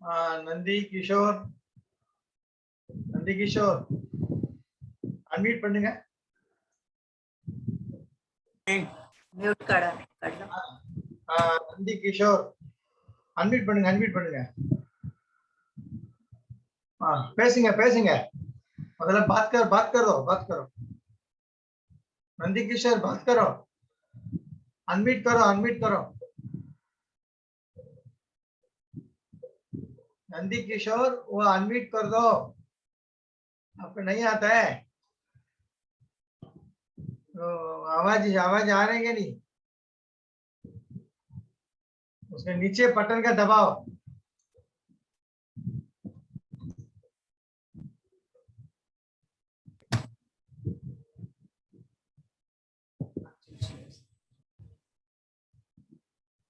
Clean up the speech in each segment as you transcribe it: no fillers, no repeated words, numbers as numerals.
Nandi Kishore unmute பண்ணுங்க. Mute card Nandi Kishore unmute பண்ணுங்க. பேசுங்க. मतलब बात करो. नंदी किशोर बात करो. अनम्यूट करो. नंदी किशोर वो अनम्यूट कर दो. आपको नहीं आता है तो आवाज आ रही है नहीं. उसके नीचे बटन का दबाओ.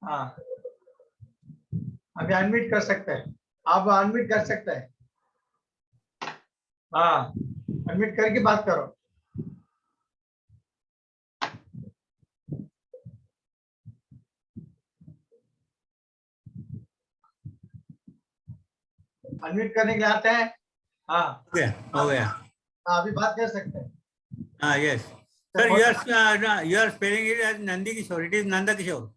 हाँ अभी अनम्यूट कर सकते हैं. आप अनम्यूट कर सकते हैं. हाँ अनम्यूट करके बात करो. अनम्यूट करने के लिए आते हैं. हाँ हो गया. अभी बात कर सकते हैं. हाँ yes sir. you are spelling it as Nandi Kishore. It is Nanda Kishore.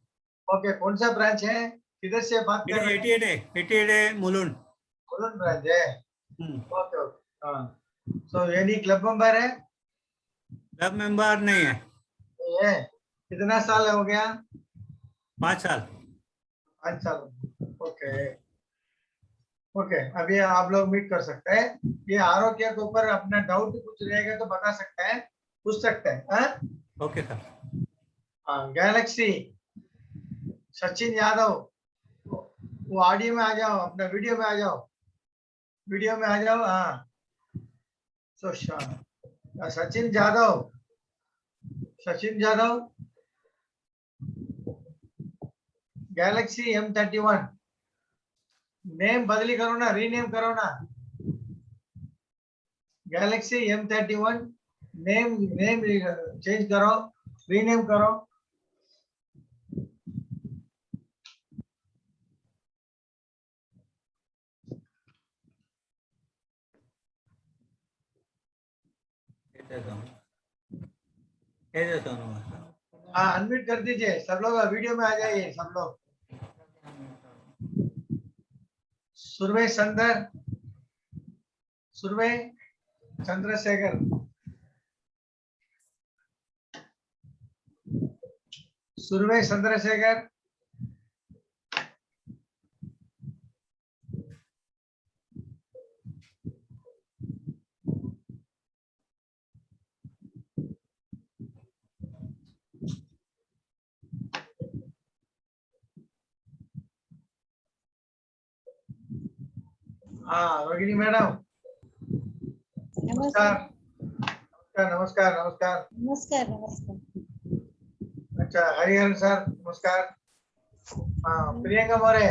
Okay. कौन सा ब्रांच है? किधर से बात कर रहे हैं? 88 है मुलुंड ब्रांच है. ओके. हाँ सो एनी क्लब मेंबर है? क्लब मेंबर नहीं है. ये कितना साल हो गया? 5 साल. ओके. अभी आप लोग मीट कर सकते हैं. ये आरोग्य के ऊपर अपना डाउट कुछ रहेगा तो बता सकते हैं, पूछ सकते हैं. Okay sir. Galaxy Sachin Yadav वो ऑडियो में आ जाओ, अपना वीडियो में आ जाओ. हाँ so Sachin Jadhav Galaxy M31 name बदली करो ना, रीनेम करो ना. गैलेक्सी M31 नेम चेंज करो, रीनेम करो. अनम्यूट कर दीजिए सब लोग. वीडियो में आ जाइए सब लोग. सुरवे चंद्रशेखर हाँ रोगिणी मैडम नमस्कार. अच्छा हरिहरन सर नमस्कार. हाँ प्रियंका मोरे.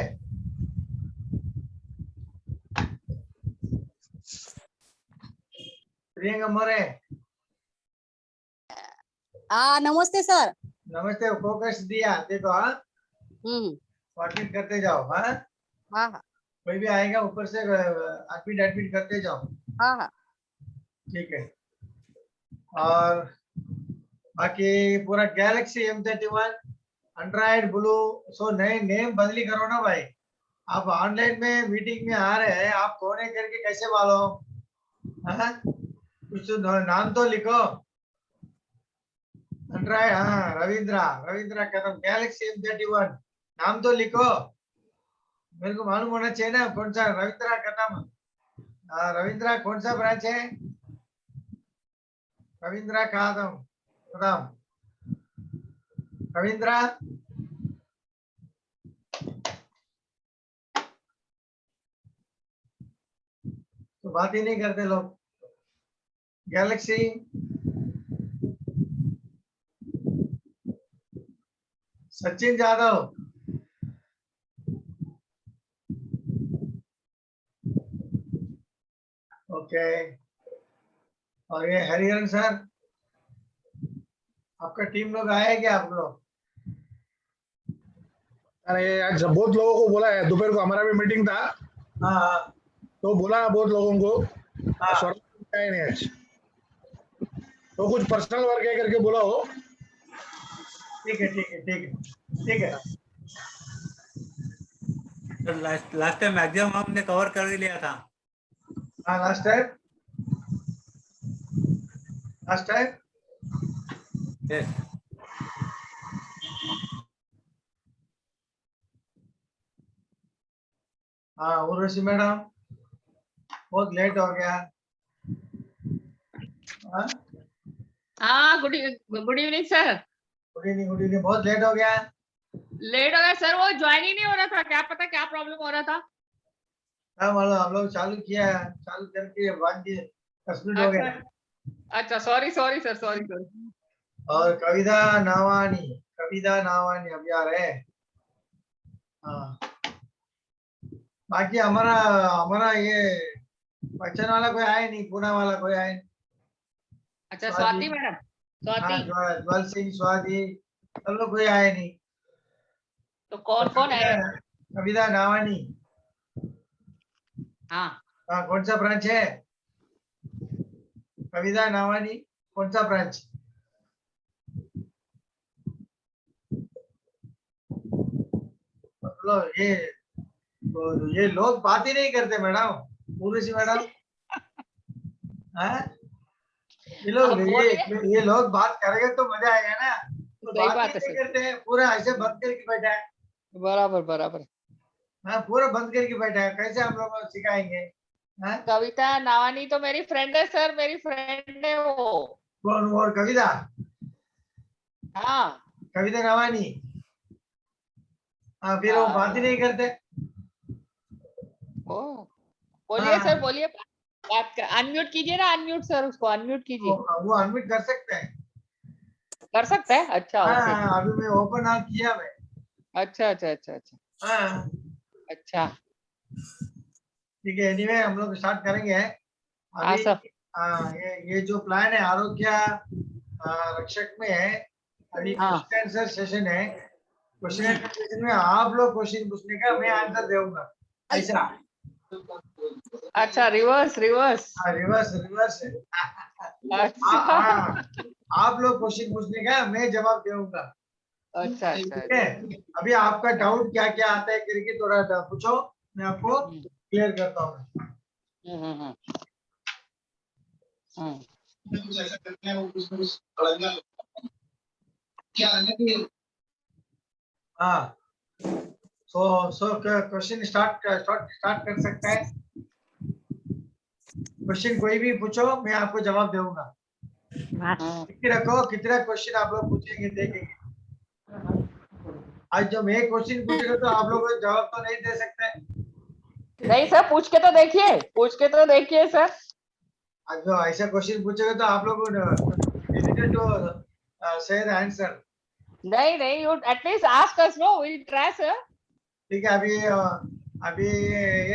नमस्ते सर. नमस्ते. फोकस दिया देखो. हाँ वाटमेंट करते जाओ. हाँ कोई भी आएगा ऊपर से एडमिट करते जाओ. हाँ ठीक है. और बाकी पूरा गैलेक्सी M31 एंड्रॉइड ब्लू सो नए नेम बदली करो ना भाई. आप ऑनलाइन में मीटिंग में आ रहे हैं, आप कौन है करके कैसे मालूम? कुछ नाम तो लिखो. एंड्रॉइड रविंद्रा कदम गैलेक्सी M31 नाम तो लिखो. मेरे को मालूम होना चाहिए ना कौन सा. रविंद्रा कदम. रविंद्रा कौन सा ब्रांच है? रविंद्रा कदम. रविंद्रा तो बात ही नहीं करते लोग. गैलेक्सी सचिन जादव. ओके. और ये हरिहरन सर आपका टीम लोग आए क्या आप लोग? अरे आज बहुत लोगों को बोला है. दोपहर को हमारा भी मीटिंग था. हाँ हाँ तो बोला बहुत लोगों को हाँ सौरभ का है नहीं आज, तो कुछ पर्सनल वर्क है करके बोला हो। ठीक है ठीक है ठीक है ठीक है। सर लास्ट टाइम मैक्सिमम हमने कवर कर लिया था। हाँ लास्ट टाइम यस हाँ उर्वशी मैडम बहुत लेट हो गया। हाँ हाँ good evening sir. Good evening बहुत लेट हो गया। लेट हो गया सर, वो ज्वाइन ही नहीं हो रहा था, क्या पता क्या प्रॉब्लम हो रहा था। हाँ मालूम हम लोग चालू किया है, चालू करके 10 मिनट हो अच्छा गए। अच्छा, sorry sorry sir, sorry sorry. और कविता नावानी अभी आ रहे हैं। हाँ बाकी हमारा हमारा ये बच्चन वाला कोई आया नहीं, पूना वाला कोई आया नहीं। अच्छा स्वाति। स्वाति मैडम, हाँ स्वाति। ज्वल सिंह स्वाति सब लोग कोई आए नहीं। तो कौन कौन है? कविता नावानी। हाँ हाँ कौन सा ब्रांच है? कविता नावानी कौन सा ब्रांच? मतलब ये लोग बात ही नहीं करते मैडम, उर्वशी मैडम। हाँ ये लोग अब बोलिए। ये लोग बात करेंगे तो मजा आएगा ना, तो सही बात बात ही है नहीं सर, करते हैं, पूरा ऐसे बंद करके बैठा है। बराबर बराबर। हाँ पूरा बंद करके बैठा है, कैसे हम लोग को सिखाएंगे? हाँ कविता नावानी तो मेरी फ्रेंड है सर, मेरी फ्रेंड है वो। कौन और कविता? हाँ कविता नावानी। हाँ फिर वो बात ही नहीं करते। ओ बोलिए हाँ सर, बोलिए। बात अनम्यूट कीजिए ना, अनम्यूट सर, उसको अनम्यूट कीजिए। वो अनम्यूट कर सकते हैं। कर सकते हैं? अच्छा ओके। हाँ अभी मैं ओपन ऑल किया मैं। अच्छा अच्छा अच्छा अच्छा हाँ अच्छा। ठीक है, एनीवे हम लोग स्टार्ट करेंगे हाँ अभी। सर। ये जो प्लान है आरोग्य रक्षक में है, अभी हाँ। क्वेश्चन आंसर सेशन है। क्वेश्चन आंसर सेशन में आप लोग क्वेश्चन पूछने का, मैं आंसर दूंगा, ऐसा। अच्छा रिवर्स रिवर्स। रिवर्स रिवर्स है। अच्छा आप लोग क्वेश्चन पूछने का, मैं जवाब दूंगा। अच्छा अच्छा ठीक है, अभी आपका डाउट क्या क्या आता है करके थोड़ा पूछो, मैं आपको क्लियर करता हूँ। हम्म। हाँ सो क्वेश्चन स्टार्ट कर सकता है। क्वेश्चन कोई भी पूछो, मैं आपको जवाब दूंगा। रखो कितना क्वेश्चन आप लोग पूछेंगे देखेंगे। आज जो मैं क्वेश्चन पूछेगा तो आप लोग जवाब तो नहीं दे सकते। नहीं सर, पूछ के तो देखिए, पूछ के तो देखिए सर। आज जो ऐसा क्वेश्चन पूछेगा तो आप लोग difficult to say the answer. नहीं नहीं, you at least ask us, no will try sir. ठीक है, अभी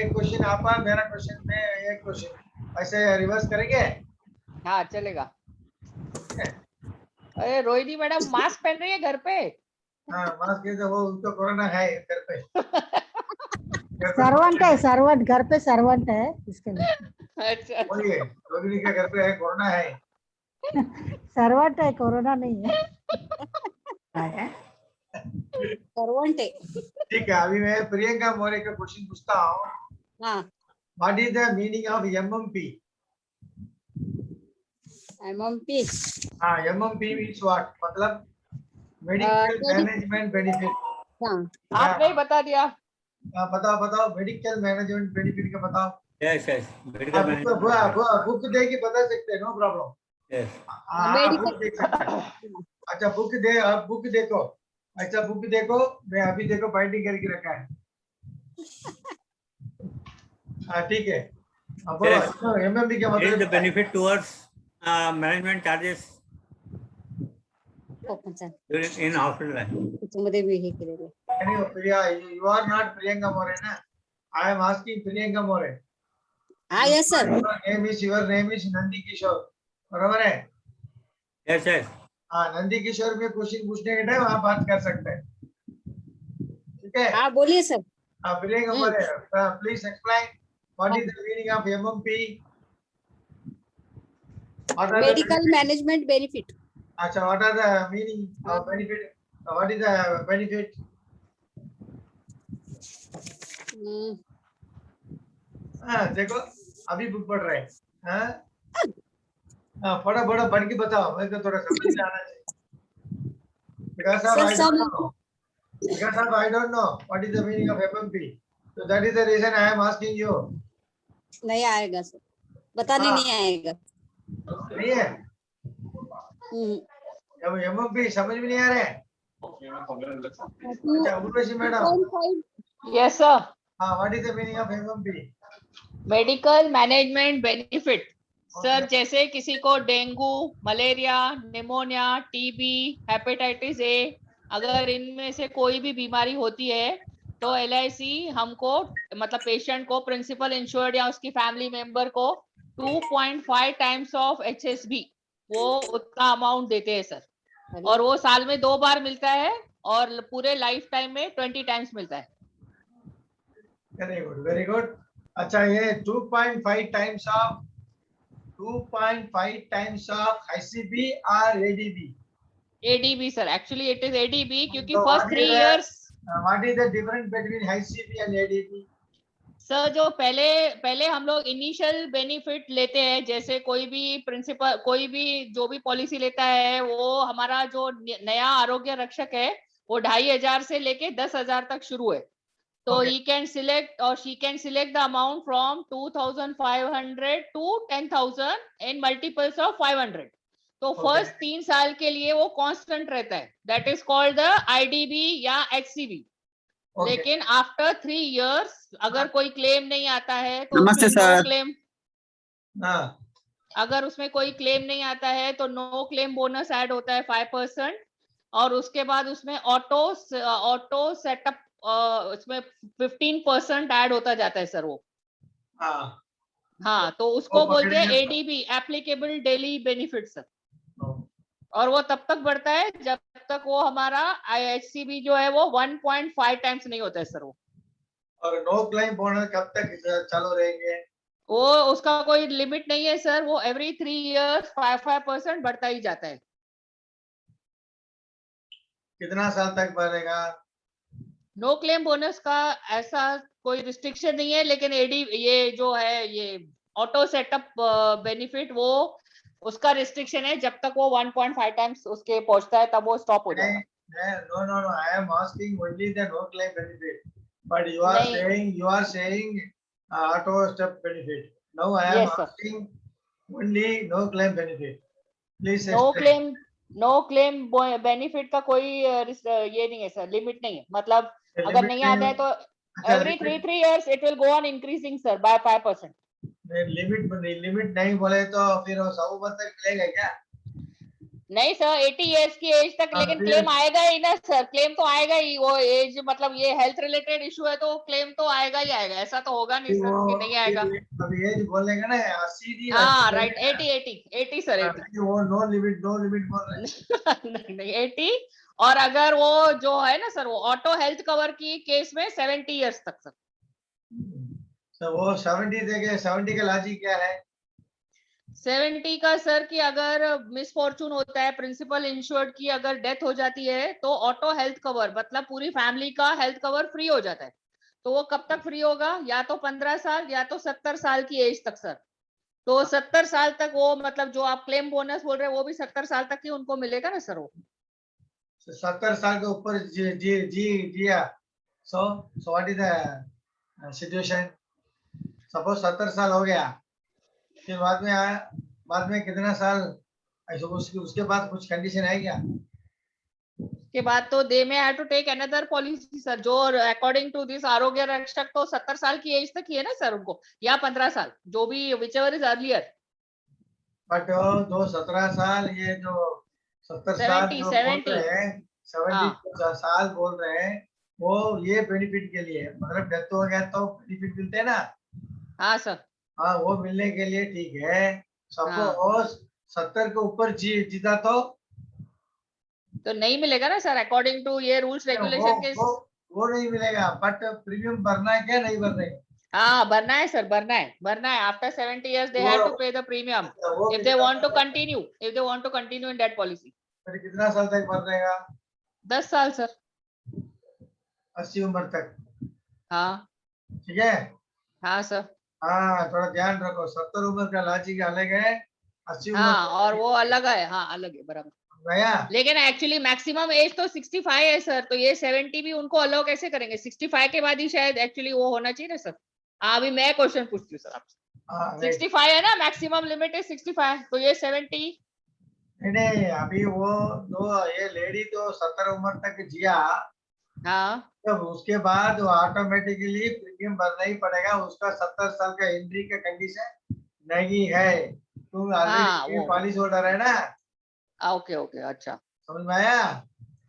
एक क्वेश्चन आपका, मेरा क्वेश्चन, मैं एक क्वेश्चन, ऐसे रिवर्स करेंगे। हाँ चलेगा। ठीक है। अरे रोहिणी मैडम मास्क पहन रही है घर पे। हाँ मास्क के तो वो उनको कोरोना है घर पे। सर्वेंट है, सर्वेंट घर पे सर्वेंट है इसके लिए। अच्छा अच्छा। बोलिए, रोगिणी के घर पे है, कोरोना है। सर्वेंट है, कोरोना नहीं है। सर्वंट है। ठीक है, अभी मैं प्रियंका मौर्य का क्वेश्चन पूछता हूँ। हाँ what is the meaning of MMP? MMP. हाँ एमएमपी मीन्स व्हाट, मतलब मेडिकल मैनेजमेंट बेनिफिट। हाँ आपने ही बता दिया। बताओ बताओ, मेडिकल मैनेजमेंट बेनिफिट का बताओ। Yes yes medical management. Book देख के बता सकते हैं, नो प्रॉब्लम। यस बुक देख सकते हैं। अच्छा बुक दे, आप बुक देखो। अच्छा बुक देखो, मैं अभी देखो बाइंडिंग करके रखा है। हाँ ठीक है, बोलो एमएमपी क्या It is the मतलब? benefit towards management charges open sir during in hospital life. त्याच्यामध्ये बी हे केलेलं आहे. Anyway, Priya, you are not Priyanka More, na? I am asking Priyanka More. हाँ yes sir. Your name is Nandi Kishore, बराबर है? Yes yes. हाँ नंदी किशोर में question पूछने के टाइम आप बात कर सकते हैं, ठीक है? हाँ बोलिए sir. Please explain what is the meaning of MMP? What are the Medical benefits? management benefit. Acha, what are the meaning of benefit? What is the benefit? Hmm. देखो अभी बुक पढ़ रहे हैं हाँ फटाफट पढ़ के बताओ मैं तो थोड़ा समझ में आना चाहिए because of Sir, I don't know because of I don't know what is the meaning of FMP, so that is the reason I am asking you. नहीं आएगा सर, बताने हाँ। नहीं आएगा। नहीं है हम्म। अब MMP समझ में नहीं आ रहा है अच्छा उर्वशी मैडम 2.5 यस सर। हाँ what is the meaning of MMP? Medical management benefit sir, Okay. जैसे किसी को dengue, malaria, pneumonia, TB, hepatitis A, अगर इनमें से कोई भी बीमारी होती है तो LIC हमको मतलब पेशेंट को, प्रिंसिपल इंश्योर्ड या उसकी फैमिली मेंबर को 2.5 टाइम्स ऑफ HSB वो उतना अमाउंट देते हैं सर, और वो साल में 2 बार मिलता है और पूरे लाइफ टाइम में 20 टाइम्स मिलता है। Very good, very good. अच्छा ये 2.5 times of ICB or ADB? ADB sir, actually it is ADB क्योंकि So first what 3 is the- years what is the difference between ICB and ADB? Sir, जो पहले हम लोग initial benefit लेते हैं, जैसे कोई भी प्रिंसिपल, कोई भी जो भी पॉलिसी लेता है, वो हमारा जो नया आरोग्य रक्षक है वो 2,500 से लेके 10,000 तक शुरू है। तो Okay. he can select or she can select the amount from 2,500 to 10,000 in multiples of 500. तो Okay. फर्स्ट 3 साल के लिए वो कांस्टेंट रहता है, that is called the IDB या HCB। Okay. लेकिन आफ्टर 3 इयर्स अगर कोई क्लेम नहीं आता है तो नमस्ते उसमें सर। नो क्लेम, हाँ अगर उसमें कोई क्लेम नहीं आता है तो नो क्लेम बोनस ऐड होता है 5%, और उसके बाद उसमें ऑटो सेटअप इसमें 15% ऐड होता जाता है सर वो। हाँ हाँ, तो उसको वो बोलते हैं पकड़ेंगे। ADB, applicable daily benefit sir, हाँ। और वो तब तक बढ़ता है जब तक वो हमारा IHCB जो है वो 1.5 टाइम्स नहीं होता है सर वो। और नो क्लेम बोनस कब तक चालू रहेंगे? वो उसका कोई लिमिट नहीं है सर, वो एवरी 3 इयर्स 5% बढ़ता ही जाता है। कितना साल तक बढ़ेगा? नो क्लेम बोनस का ऐसा कोई रिस्ट्रिक्शन नहीं है, लेकिन ये जो है ये ऑटो सेटअप बेनिफिट, वो उसका रिस्ट्रिक्शन है, जब तक वो 1.5 टाइम्स उसके पहुंचता है तब वो स्टॉप हो जाएगा। No, I am asking only the no claim benefit, but you are नहीं। saying auto step benefit. Now I am Yes, sir. asking only no claim benefit. Please no explain. Claim benefit का कोई ये नहीं है sir, limit नहीं है, मतलब अगर Limit नहीं आता है तो अच्छा, every 3 years it will go on increasing sir by 5%। Limit नहीं बोले तो फिर वो 100 तक मिलेगा क्या? नहीं सर, 80 इयर्स की एज तक, हाँ, लेकिन फिर- क्लेम आएगा ही ना सर, क्लेम तो आएगा ही, वो एज मतलब ये हेल्थ रिलेटेड इशू है तो क्लेम तो आएगा ही आएगा, ऐसा तो होगा नहीं फिर सर कि वो नहीं आएगा। अभी एज बोलेगा ना 80 नहीं हाँ 80 राइट, बोलेगा। 80 सर, 80 फिर वो नो लिमिट बोल रहे हैं। नहीं 80, और अगर वो जो है ना सर वो ऑटो हेल्थ कवर की केस में 70 इयर्स तक सर। तो वो 70 देके 70 का लॉजिक क्या है? 70 का सर कि अगर मिसफॉर्चून होता है, प्रिंसिपल इंश्योर्ड की अगर डेथ हो जाती है तो ऑटो हेल्थ कवर मतलब पूरी फैमिली का हेल्थ कवर फ्री हो जाता है। तो वो कब तक फ्री होगा? या तो 15 साल या तो 70 साल की एज तक सर। तो 70 साल तक वो मतलब जो आप क्लेम बोनस बोल रहे हैं वो भी 70 साल तक ही उनको मिलेगा ना सर वो। 70 साल के ऊपर जिया so what is the situation? Suppose 70 साल हो गया, फिर बाद में कितना साल उसके बाद कुछ कंडीशन है क्या? के बाद तो they may have to take another policy sir, जो according to this Arogya Rakshak तो 70 साल की एज तक ही है ना सर उनको, या 15 साल, जो भी विचएवर इज अर्लियर। बट जो 17 साल ये जो 70 साल 70 जो बोल रहे हैं 70 साल बोल रहे हैं वो ये बेनिफिट के लिए, मतलब डेथ हो गया तो बेनिफिट मिलते हैं ना? हाँ सर। हाँ वो मिलने के लिए ठीक है। सपोज 70 के ऊपर जीता तो नहीं मिलेगा ना सर, अकॉर्डिंग टू ये रूल्स रेगुलेशन के। वो नहीं मिलेगा, बट प्रीमियम भरना है क्या, नहीं भरना है? हाँ भरना है सर, भरना है after 70 years they have to pay the premium वो if they want to continue in that policy. फिर कितना साल तक भर देगा? 10 साल सर। 80 उम्र तक, हाँ ठीक है। हाँ सर। हाँ थोड़ा ध्यान रखो, 70 उम्र का लॉजिक अलग है, 80 उम्र हाँ और वो अलग है, हाँ अलग है बराबर। गया। लेकिन एक्चुअली मैक्सिमम एज तो 65 है सर, तो ये 70 भी उनको अलाउ कैसे करेंगे? 65 के बाद ही शायद एक्चुअली वो होना चाहिए ना सर। अभी मैं क्वेश्चन पूछती हूँ सर आपसे, हाँ, right. 65 है ना, मैक्सिमम लिमिट है 65, तो ये 70। नहीं अभी वो दो, ये लेडी तो 70 उम्र तक जिया, हाँ तब उसके बाद वो ऑटोमेटिकली प्रीमियम भरना ही पड़ेगा, उसका 70 साल का एंट्री का कंडीशन नहीं है। तुम हाँ, ऑलरेडी वो। पॉलिसी होल्डर है ना, ओके ओके अच्छा। समझ में आया?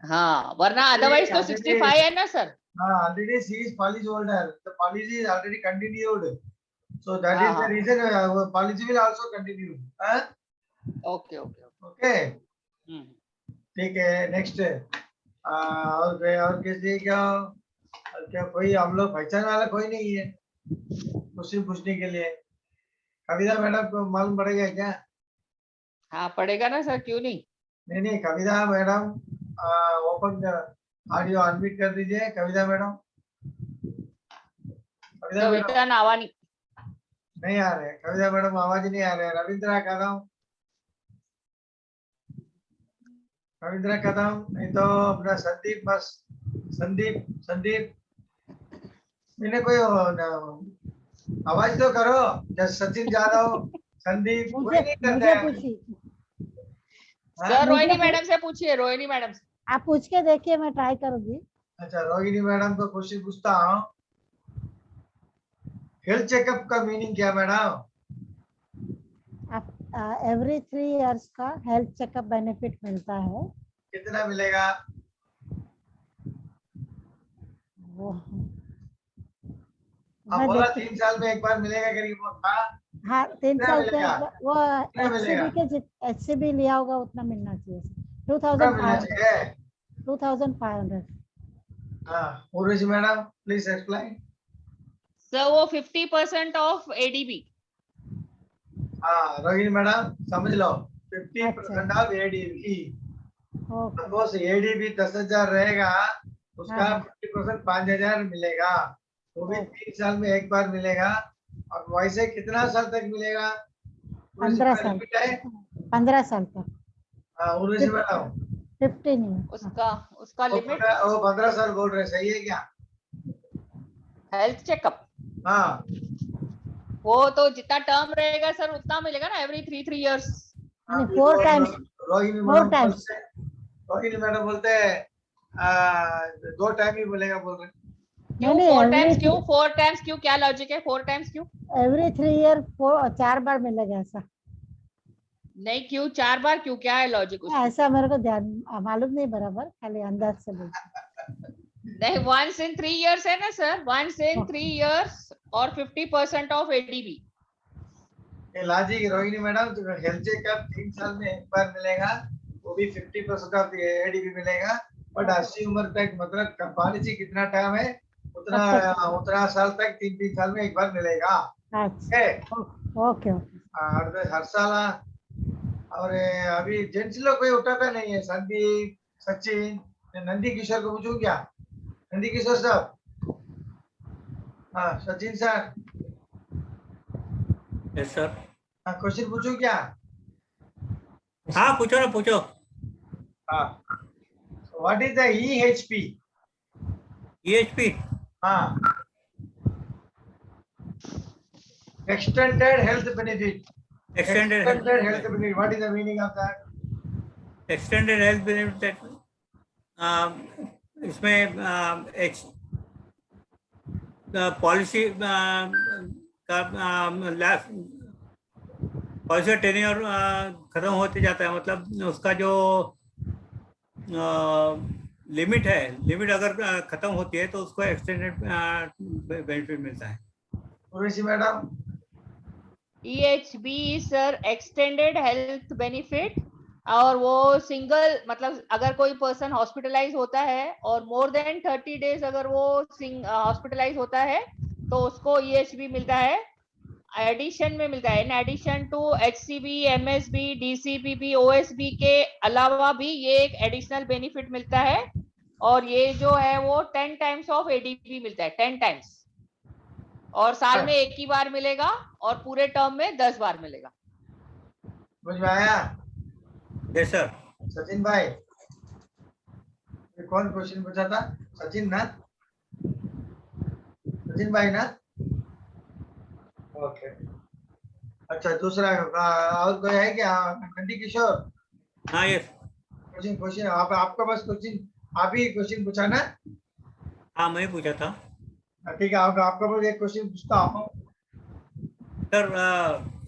हाँ वरना अदरवाइज तो 65 है ना सर। हाँ already she is policy holder, the policy is already continued, so that हाँ, इज द हाँ। Reason policy will also continue. Okay okay okay hmm. ठीक है। नेक्स्ट और किसी क्या, और क्या कोई हम लोग पहचान वाला कोई नहीं है क्वेश्चन पूछने के लिए? कविता मैडम को मालूम पड़ेगा क्या? हाँ पड़ेगा ना सर, क्यों नहीं। नहीं कविता मैडम ओपन ऑडियो अनम्यूट कर दीजिए। कविता मैडम, कविता मैडम कविता नावानी। नहीं आ रहे, कविता मैडम आवाज नहीं आ रहे। रविंद्रा कदम, रविंद्रा कदम, नहीं तो अपना संदीप, बस संदीप मैंने कोई आवाज तो करो। जैसे सचिन यादव, संदीप, कोई मुझे नहीं करता मुझे है। पूछिए, हाँ? सर रोहिणी मुझे- मैडम से पूछिए, रोहिणी मैडम से। आप पूछ के देखिए, मैं ट्राई करूंगी। अच्छा रोहिणी मैडम को क्वेश्चन पूछता हूँ, हेल्थ चेकअप का मीनिंग क्या मैडम? आप एवरी 3 इयर्स का हेल्थ चेकअप बेनिफिट मिलता है। कितना मिलेगा? वो आप मैं बोला देखती- 3 साल में एक बार मिलेगा करीब, वो था। हाँ 3 कितना साल पे मिलेगा? वो कितना मिलेगा? HCB लिया होगा उतना मिलना चाहिए। कितना मिलना 2500 चाहिए? 2500। हाँ Urvashi madam please explain. Sir वो 50% ऑफ एडीबी। हाँ रोहिणी मैडम समझ लो, 50% of ADB. Okay suppose ADB 10,000 रहेगा, उसका हाँ। 50% 5,000 मिलेगा, वो भी 3 साल में एक बार मिलेगा। और वैसे कितना साल तक मिलेगा? 15 साल, लिमिट है? 15 साल तक। हाँ उर्वशी मैडम 15 नहीं। उसका लिमिट वो 15 साल बोल रहे, सही है क्या? हेल्थ चेकअप, हाँ वो तो जितना टर्म रहेगा सर उतना मिलेगा ना, एवरी 3 years। नहीं, 4 times, Rohini 4 madam times। Rohini madam बोलते हैं 2 टाइम ही बोलेगा, बोल रहे। क्यों नहीं, 4 every times क्यों? 4 times क्यों? क्या लॉजिक है 4 times क्यों? एवरी 3 ईयर 4 बार मिलेगा ऐसा। नहीं क्यों 4 बार क्यों? क्या है लॉजिक उसमें? ऐसा मेरे को ध्यान मालूम नहीं बराबर, खाली अंदाज से बोल। नहीं, once in 3 years है ना सर, once in 3 years और 50% ऑफ एडीबी। ये लॉजिक रोहिणी मैडम, तो हेल्थ चेकअप 3 साल में एक बार मिलेगा, वो भी 50% ऑफ एडीबी मिलेगा। बट 80 उम्र तक, मतलब पॉलिसी कितना टाइम है उतना साल तक 3 साल में एक बार मिलेगा। अच्छा ओके। और हर साल। और अभी जेंट्स लोग कोई उठाता नहीं है, संदीप, सचिन, नंदी किशोर को पूछूं क्या? नंदी किशोर साहब, हाँ Sachin sir, yes sir. Question पूछूं क्या? हाँ पूछो ना, पूछो। हाँ what is the EHP? EHP हाँ extended health benefit. Extended health benefit, what is the meaning of that? Extended health benefit, इसमें पॉलिसी का पॉलिसी टेन्योर खत्म होते जाता है, मतलब उसका जो लिमिट है, लिमिट अगर खत्म होती है तो उसको एक्सटेंडेड बेनिफिट मिलता है। Urvashi madam EHB sir extended health benefit और वो सिंगल मतलब अगर कोई पर्सन हॉस्पिटलाइज होता है और मोर देन 30 डेज अगर वो हॉस्पिटलाइज होता है तो उसको EHB मिलता है, एडिशन में मिलता है। In addition to HCB, MSB, DCPP, OSB के अलावा भी ये एक एडिशनल बेनिफिट मिलता है। और ये जो है वो 10 टाइम्स ऑफ ADP मिलता है, 10 टाइम्स, और साल में एक ही बार मिलेगा और पूरे टर्म में 10 बार मिलेगा। समझ में आया? Yes sir. सचिन भाई, ये कौन क्वेश्चन पूछा था? सचिन ना? सचिन भाई ना? ओके। अच्छा, दूसरा और कोई है क्या? नंदी किशोर, हाँ यस। क्वेश्चन क्वेश्चन आपका बस क्वेश्चन, आप ही क्वेश्चन पूछा ना? हाँ मैं पूछा था ठीक है, आपका बस एक क्वेश्चन पूछता हूँ। सर।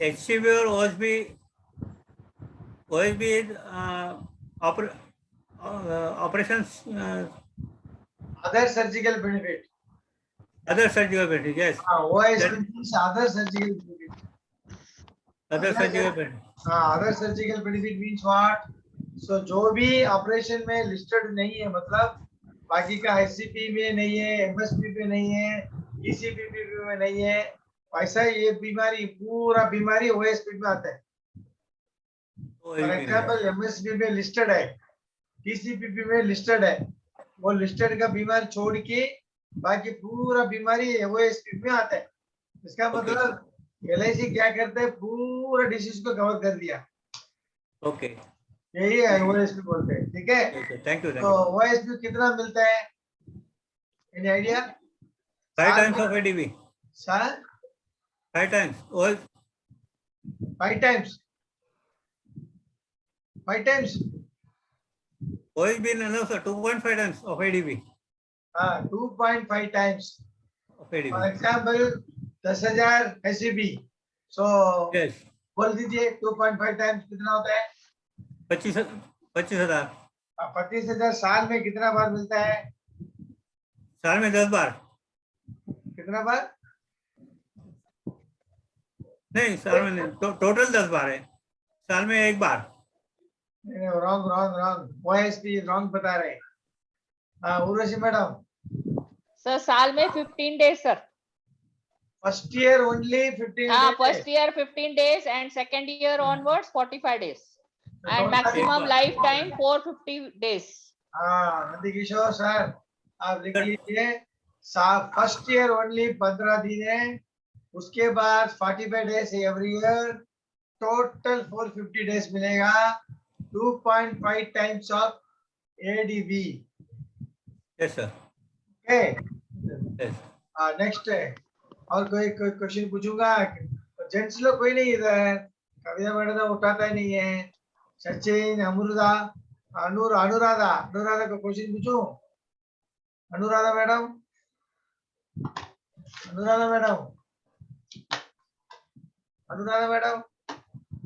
HCB और OSB operation other surgical benefit. Other surgical benefit. Yes, OSB means other surgical benefit. Other surgical benefit. Other surgical benefit means what? So जो भी ऑपरेशन में लिस्टेड नहीं है, मतलब बाकी का ICP में नहीं है, MSP में नहीं है, ECPP में नहीं है, वैसा ये बीमारी, पूरा बीमारी OSP में आता है। फॉर एग्जाम्पल MSP में लिस्टेड है, TCPP में लिस्टेड है, वो लिस्टेड का बीमारी छोड़ के बाकी पूरा बीमारी OSP में आता है। इसका मतलब LIC क्या करता है, पूरा डिसीज को कवर कर दिया। ओके, यही है OSP बोलते हैं। ठीक है, थैंक यू। तो OSP कितना मिलता है? Any idea? 5 times of ADP। Sir 5 times 5 times 5 times OSB no sir, 2.5 times of ADP। 2.5 times. of ADP। For example 10,000 SCB, so yes, बोल दीजिए 2.5 टाइम्स कितना होता है? 25,000। 25,000 साल में कितना बार मिलता है? साल में 10 बार। कितना बार? नहीं, साल में नहीं, टोटल 10 बार है, साल में 1 बार। रॉन्ग OSP रॉन्ग बता रहे हैं। उर्वशी मैडम, सर साल में 15 days sir. First year only 15 हाँ, days first year 15 days and second year onwards 45 days and total maximum life time 450 days. Nandi Kishore sir, आप लिख लीजिए, फर्स्ट ईयर ओनली 15 दिन है, उसके बाद 45 days every year, total 450 days मिलेगा, 2.5 times of ADB। Yes sir. Okay, yes. Next है, और कोई क्वेश्चन पूछूंगा? जेंट्स लोग कोई नहीं इधर, कविता मैडम तो उठाता ही नहीं है। सचिन, अनुराधा को क्वेश्चन पूछूं? अनुराधा मैडम,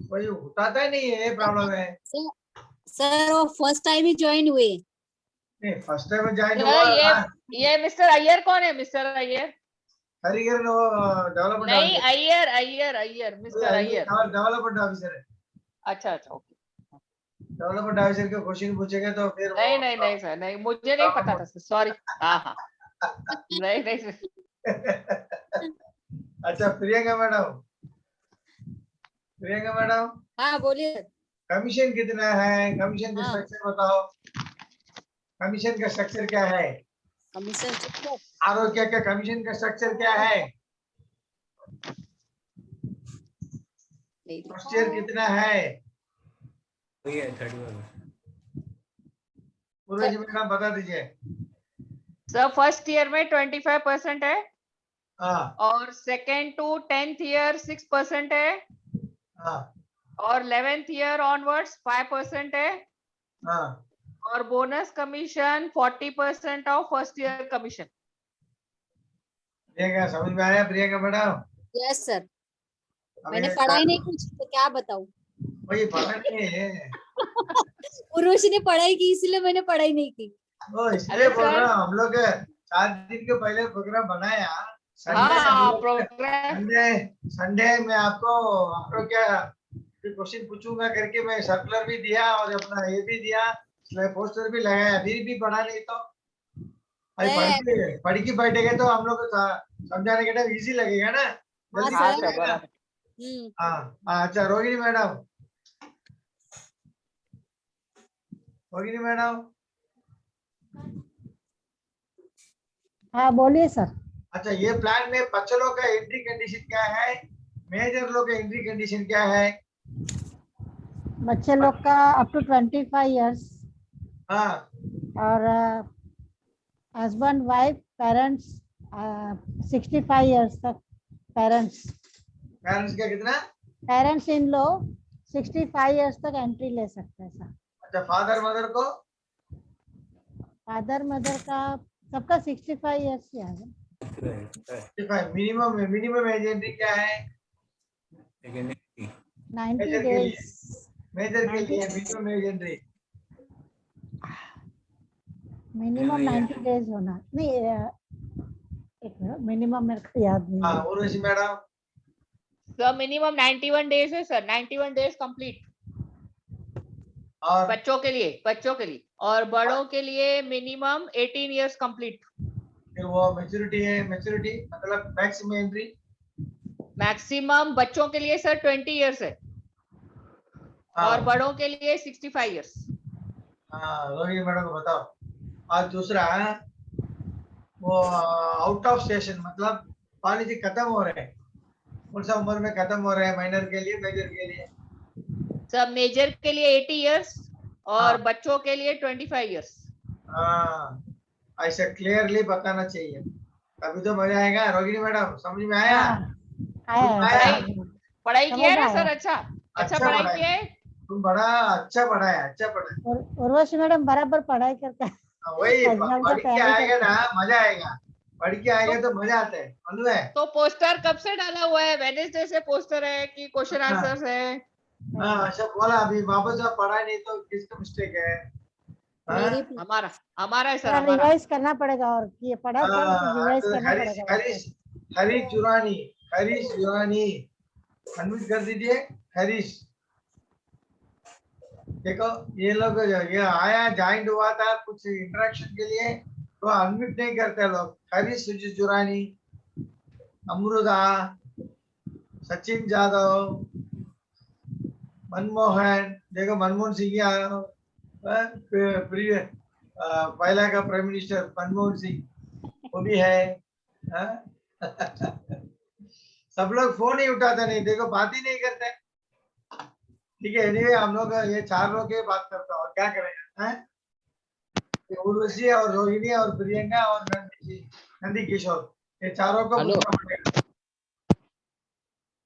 कोई उठाता ही नहीं है, ये प्रॉब्लम है। सर वो फर्स्ट टाइम ही ज्वाइन हुए। नहीं, फर्स्ट टाइम ज्वाइन सर हुआ। ये मिस्टर अय्यर कौन है? मिस्टर अय्यर हरिहरन वो डेवलपमेंट नहीं, Iyer mister Iyer. Development officer है। अच्छा ओके। डेवलपमेंट ऑफिसर के क्वेश्चन पूछेंगे तो फिर नहीं सर, नहीं मुझे नहीं पता था सर, सॉरी। हाँ नहीं सर। अच्छा, प्रियंका मैडम, हाँ बोलिए। कमीशन कितना है? कमीशन का हाँ। स्ट्रक्चर बताओ। कमीशन का स्ट्रक्चर क्या है? कमीशन आरोग्य का कमीशन का स्ट्रक्चर क्या है? फर्स्ट ईयर कितना है? वही है 31। पूर्व जी मैडम बता दीजिए। सर फर्स्ट ईयर में 25% है हाँ और सेकेंड टू 10th ईयर 6% है हाँ और 11th ईयर ऑनवर्ड्स 5% है हाँ। और bonus commission 40% of first year commission. Priyanka समझ में आया? Priyanka madam, yes sir. मैंने पढ़ा ही नहीं कुछ, तो क्या बताऊं। वही पढ़ा नहीं है। उर्वशी ने पढ़ाई की, इसलिए मैंने पढ़ाई नहीं की। वो इसलिए बोल रहा हूँ, हम लोग 4 दिन के पहले प्रोग्राम बनाया। हाँ प्रोग्राम संडे में आपको क्या फिर क्वेश्चन पूछूंगा करके मैं सर्कुलर भी दिया और अपना ये भी दिया, पोस्टर भी लगाया, फिर भी पढ़ा नहीं तो अभी पढ़ के बैठेंगे तो हम लोग को समझाने के टाइम इजी लगेगा ना, जल्दी हाँ, समझ सर, आएगा। हाँ, अच्छा रोहिणी मैडम, रोहिणी मैडम, हाँ बोलिए सर। अच्छा ये प्लान में बच्चों का एंट्री कंडीशन क्या है, मेजर लोग का एंट्री कंडीशन क्या है? बच्चे लोग का अप टू 25 इयर्स हाँ और हस्बैंड वाइफ पेरेंट्स 65 इयर्स तक। पेरेंट्स पेरेंट्स का कितना? पेरेंट्स इन लो 65 इयर्स तक एंट्री ले सकते हैं सर। अच्छा फादर मदर को? फादर मदर का सबका 65 इयर्स ही है। मिनिमम एज एंट्री क्या है? 90 डेज। मेजर के लिए minimum age entry minimum 90 days होना नहीं। एक मिनट, मिनिमम मेरे को याद नहीं हाँ है। Urvashi madam, sir minimum 91 days है सर, 91 डेज कंप्लीट और बच्चों के लिए, और बड़ों के लिए मिनिमम 18 इयर्स कंप्लीट। फिर वो मैच्योरिटी है, मैच्योरिटी मतलब मैक्सिमम एंट्री मैक्सिमम बच्चों के लिए सर 20 इयर्स है और बड़ों के लिए 65 इयर्स। हाँ रोहिणी मैडम को बताओ। और दूसरा वो आउट ऑफ स्टेशन मतलब पॉलिसी खत्म हो रहे हैं, कौन सा उम्र में खत्म हो रहे हैं, माइनर के लिए मेजर के लिए? सब मेजर के लिए 80 इयर्स और हाँ। बच्चों के लिए 25 इयर्स। हाँ ऐसा क्लियरली बताना चाहिए, तभी तो मजा आएगा। रोहिणी मैडम समझ में आया? आया आया? पढ़ाई किया है ना समझ सर? आया। अच्छा पढ़ाई पढ़ाया। किया है। तुम बड़ा अच्छा पढ़ाया, अच्छा पढ़ाया। उर्वशी मैडम बराबर पढ़ाई करता है। वही एग्जाम का पढ़ के तैयारी आएगा करता ना मजा आएगा, पढ़ के आएगा तो मजा आता है, मालूम है? तो पोस्टर कब से डाला हुआ है? वेडनेसडे से पोस्टर है कि क्वेश्चन हाँ। आंसर्स है? हाँ अच्छा बोला, अभी वापस जब पढ़ा नहीं तो किसका मिस्टेक है? हाँ? मेरी हमारा है सर, है। हमारा। रिवाइज करना पड़ेगा और ये पढ़ा था तो रिवाइज तो करना हरीश पड़ेगा। हरीश हरीश जुरानी, हरीश जुरानी अनम्यूट कर दीजिए। हरीश देखो ये लोग ये आया ज्वाइंट हुआ था कुछ इंटरेक्शन के लिए तो अनम्यूट नहीं करते लोग। हरीश जुरानी, अमृता, सचिन जादव, मनमोहन, देखो मनमोहन सिंह पहला का प्राइम मिनिस्टर मनमोहन सिंह वो भी है। हाँ? सब लोग फोन ही उठाते नहीं, देखो बात ही नहीं करते। ठीक है एनीवे हम लोग ये चार लोग की बात करता हूँ, क्या करेंगे? हैं? उर्वशी और रोहिणी और प्रियंका और नंदी किशोर, ये चारों को हेलो। पूछना पड़ेगा।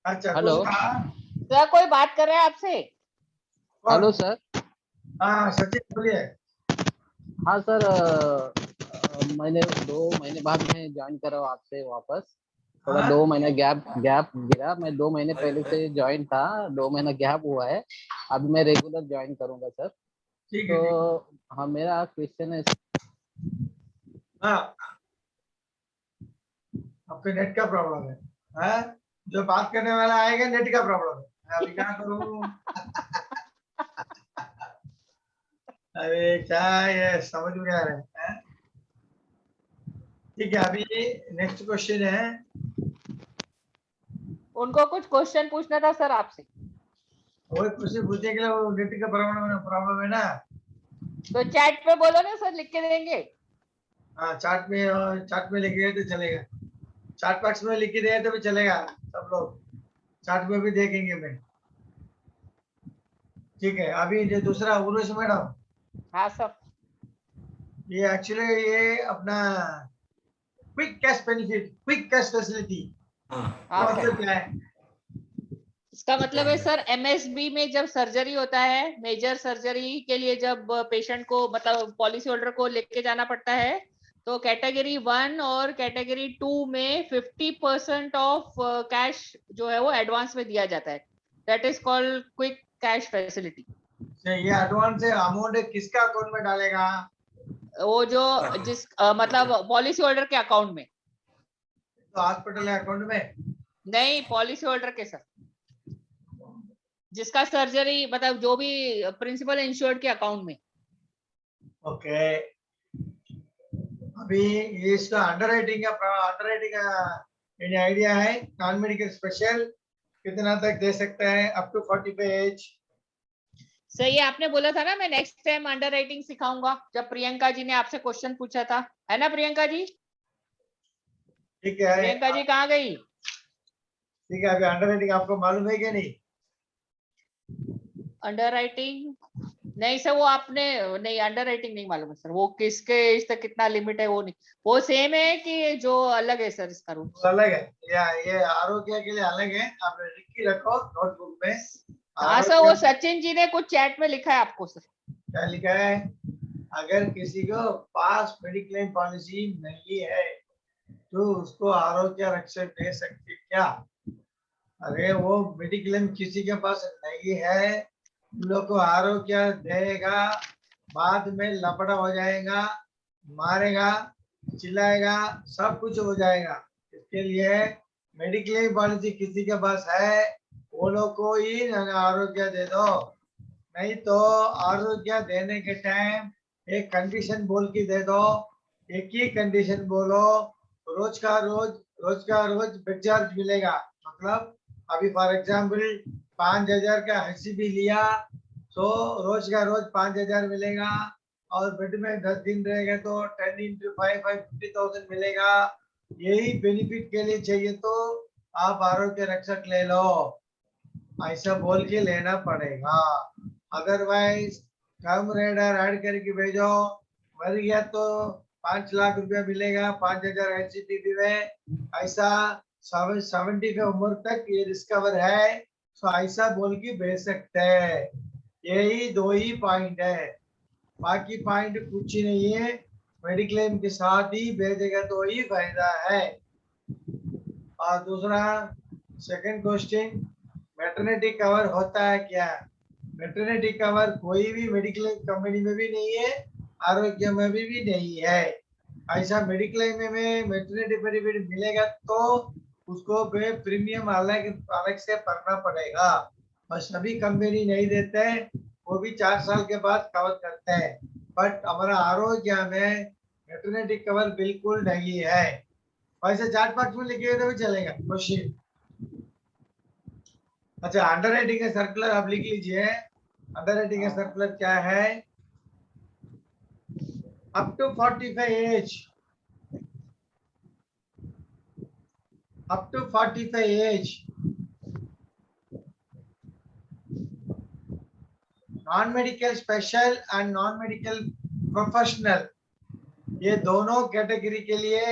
अच्छा हेलो। सर कोई बात कर रहा है आपसे? Hello sir. हाँ सचिन बोलिए। हाँ सर, मैंने 2 महीने बाद मैं ज्वाइन कर रहा हूँ आपसे वापस। थोड़ा हाँ? 2 महीना गैप गिरा। मैं 2 महीने पहले से ज्वाइन था, 2 महीना गैप हुआ है। अभी मैं रेगुलर ज्वाइन करूंगा सर। ठीक है तो हाँ, मेरा क्वेश्चन है। हाँ आपके नेट का प्रॉब्लम है। हाँ? जो बात करने वाला आएगा नेट का प्रॉब्लम है, अभी क्या करूं? अरे क्या ये समझ में आ रहा है? ठीक है अभी नेक्स्ट क्वेश्चन है। उनको कुछ क्वेश्चन पूछना था सर आपसे। वो क्वेश्चन पूछने के लिए वो नेट का प्रॉब्लम है ना? तो चैट पे बोलो ना सर, लिख के देंगे। हाँ चार्ट में लिख गए तो चलेगा, चार्ट बॉक्स में लिख के दिए तो भी चलेगा, सब लोग चार्ट में भी देखेंगे मैं। ठीक है अभी जो दूसरा उर्वशी मैडम, हाँ सर। ये एक्चुअली ये अपना quick cash benefit, quick cash facility हाँ सर। मतलब क्या है? इसका मतलब है सर एमएसबी में जब सर्जरी होता है, मेजर सर्जरी के लिए जब पेशेंट को मतलब पॉलिसी होल्डर को लेके जाना पड़ता है, तो कैटेगरी 1 और कैटेगरी 2 में 50% ऑफ कैश जो है वो एडवांस में दिया जाता है। That is called quick cash facility. ये एडवांस अमाउंट किसका अकाउंट में डालेगा? वो जो जिस मतलब पॉलिसी होल्डर के अकाउंट में, तो हॉस्पिटल अकाउंट में नहीं पॉलिसी होल्डर के सर। जिसका सर्जरी मतलब जो भी प्रिंसिपल इंश्योर्ड के अकाउंट में। ओके, अभी ये इसका अंडरराइटिंग का एनी आइडिया है? नॉन मेडिकल स्पेशल कितना तक दे सकता है? Up to 45 age. सही है, आपने बोला था ना मैं नेक्स्ट टाइम अंडर राइटिंग सिखाऊंगा, जब प्रियंका जी ने आपसे क्वेश्चन पूछा था, है ना प्रियंका जी? ठीक है, प्रियंका जी कहाँ गई? ठीक है, अभी अंडरराइटिंग आपको मालूम है कि नहीं? अंडर राइटिंग नहीं सर, वो आपने नहीं, अंडर राइटिंग नहीं मालूम है सर, वो किसके एज तक कितना लिमिट है वो नहीं, वो सेम है कि जो अलग है सर इसका रूल? वो अलग है, या ये आरोग्य के लिए अलग है, आप लिख के रखो नोटबुक में। हाँ सर, वो सचिन जी ने कुछ चैट में लिखा है आपको सर। क्या लिखा है? अगर किसी को पास मेडिक्लेम पॉलिसी नहीं है तो उसको आरोग्य रक्षक दे सकते क्या? अरे वो मेडिक्लेम किसी के पास नहीं है, उन लोग को आरोग्य देगा, बाद में लपड़ा हो जाएगा, मारेगा, चिल्लाएगा, सब कुछ हो जाएगा। इसके लिए मेडिक्लेम पॉलिसी किसी के पास है वो लोग को ही आरोग्य दे दो। नहीं तो आरोग्य देने के टाइम एक कंडीशन बोल के दे दो, एक ही कंडीशन बोलो, रोज का रोज बेड चार्ज मिलेगा। मतलब अभी फॉर एग्जाम्पल 5,000 का HCB लिया तो रोज का रोज 5,000 मिलेगा, और बेड में 10 दिन रहेगा तो 10 into 5 50,000 मिलेगा। यही बेनिफिट के लिए चाहिए तो आप आरोग्य रक्षक ले लो, ऐसा बोल के लेना पड़ेगा। अदरवाइज कम रेडर ऐड करके भेजो, मर गया तो 5 लाख रुपया मिलेगा 5,000 HCB में, ऐसा 70 की उम्र तक ये डिस्कवर है, तो ऐसा बोल के भेज सकते हैं। यही 2 ही पॉइंट है, बाकी पॉइंट कुछ ही नहीं है। मेडिक्लेम के साथ ही भेजेगा तो ही फायदा है। और दूसरा सेकंड क्वेश्चन, मैटरनिटी कवर होता है क्या? मैटरनिटी कवर कोई भी मेडिकल कंपनी में भी नहीं है, आरोग्य में भी नहीं है। ऐसा मेडिकल में मैटरनिटी बेनिफिट मिलेगा तो उसको प्रीमियम अलग से भरना पड़ेगा, और सभी कंपनी नहीं देते हैं, वो भी 4 साल के बाद कवर करते हैं। बट हमारा आरोग्य में मैटरनिटी कवर बिल्कुल नहीं है। वैसे चार्ट बॉक्स में लिखे हुए तो भी चलेगा क्वेश्चन। अच्छा, अंडर राइटिंग का सर्कुलर आप लिख लीजिए। अंडर राइटिंग का सर्कुलर क्या है? Up to 45 age, up to 45 age non medical special and non medical professional, ये दोनों कैटेगरी के लिए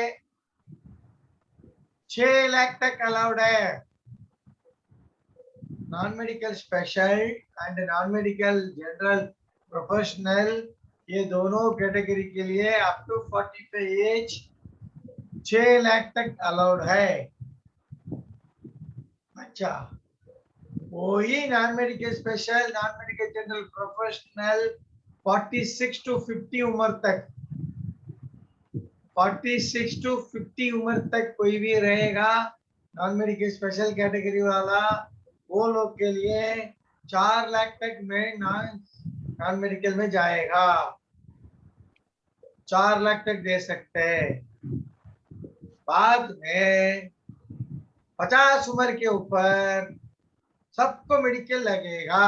6 लाख तक अलाउड है। Non medical special and non medical general professional, ये दोनों कैटेगरी के लिए अप टू 45 एज 6 लाख तक अलाउड है। अच्छा, वही non medical special non medical general professional 46 to 50 उम्र तक, 46 to 50 उम्र तक कोई भी रहेगा नॉन मेडिकल स्पेशल कैटेगरी वाला, वो लोग के लिए 4 लाख तक में नॉन मेडिकल में जाएगा, 4 लाख तक दे सकते हैं। बाद में 50 उम्र के ऊपर सबको मेडिकल लगेगा,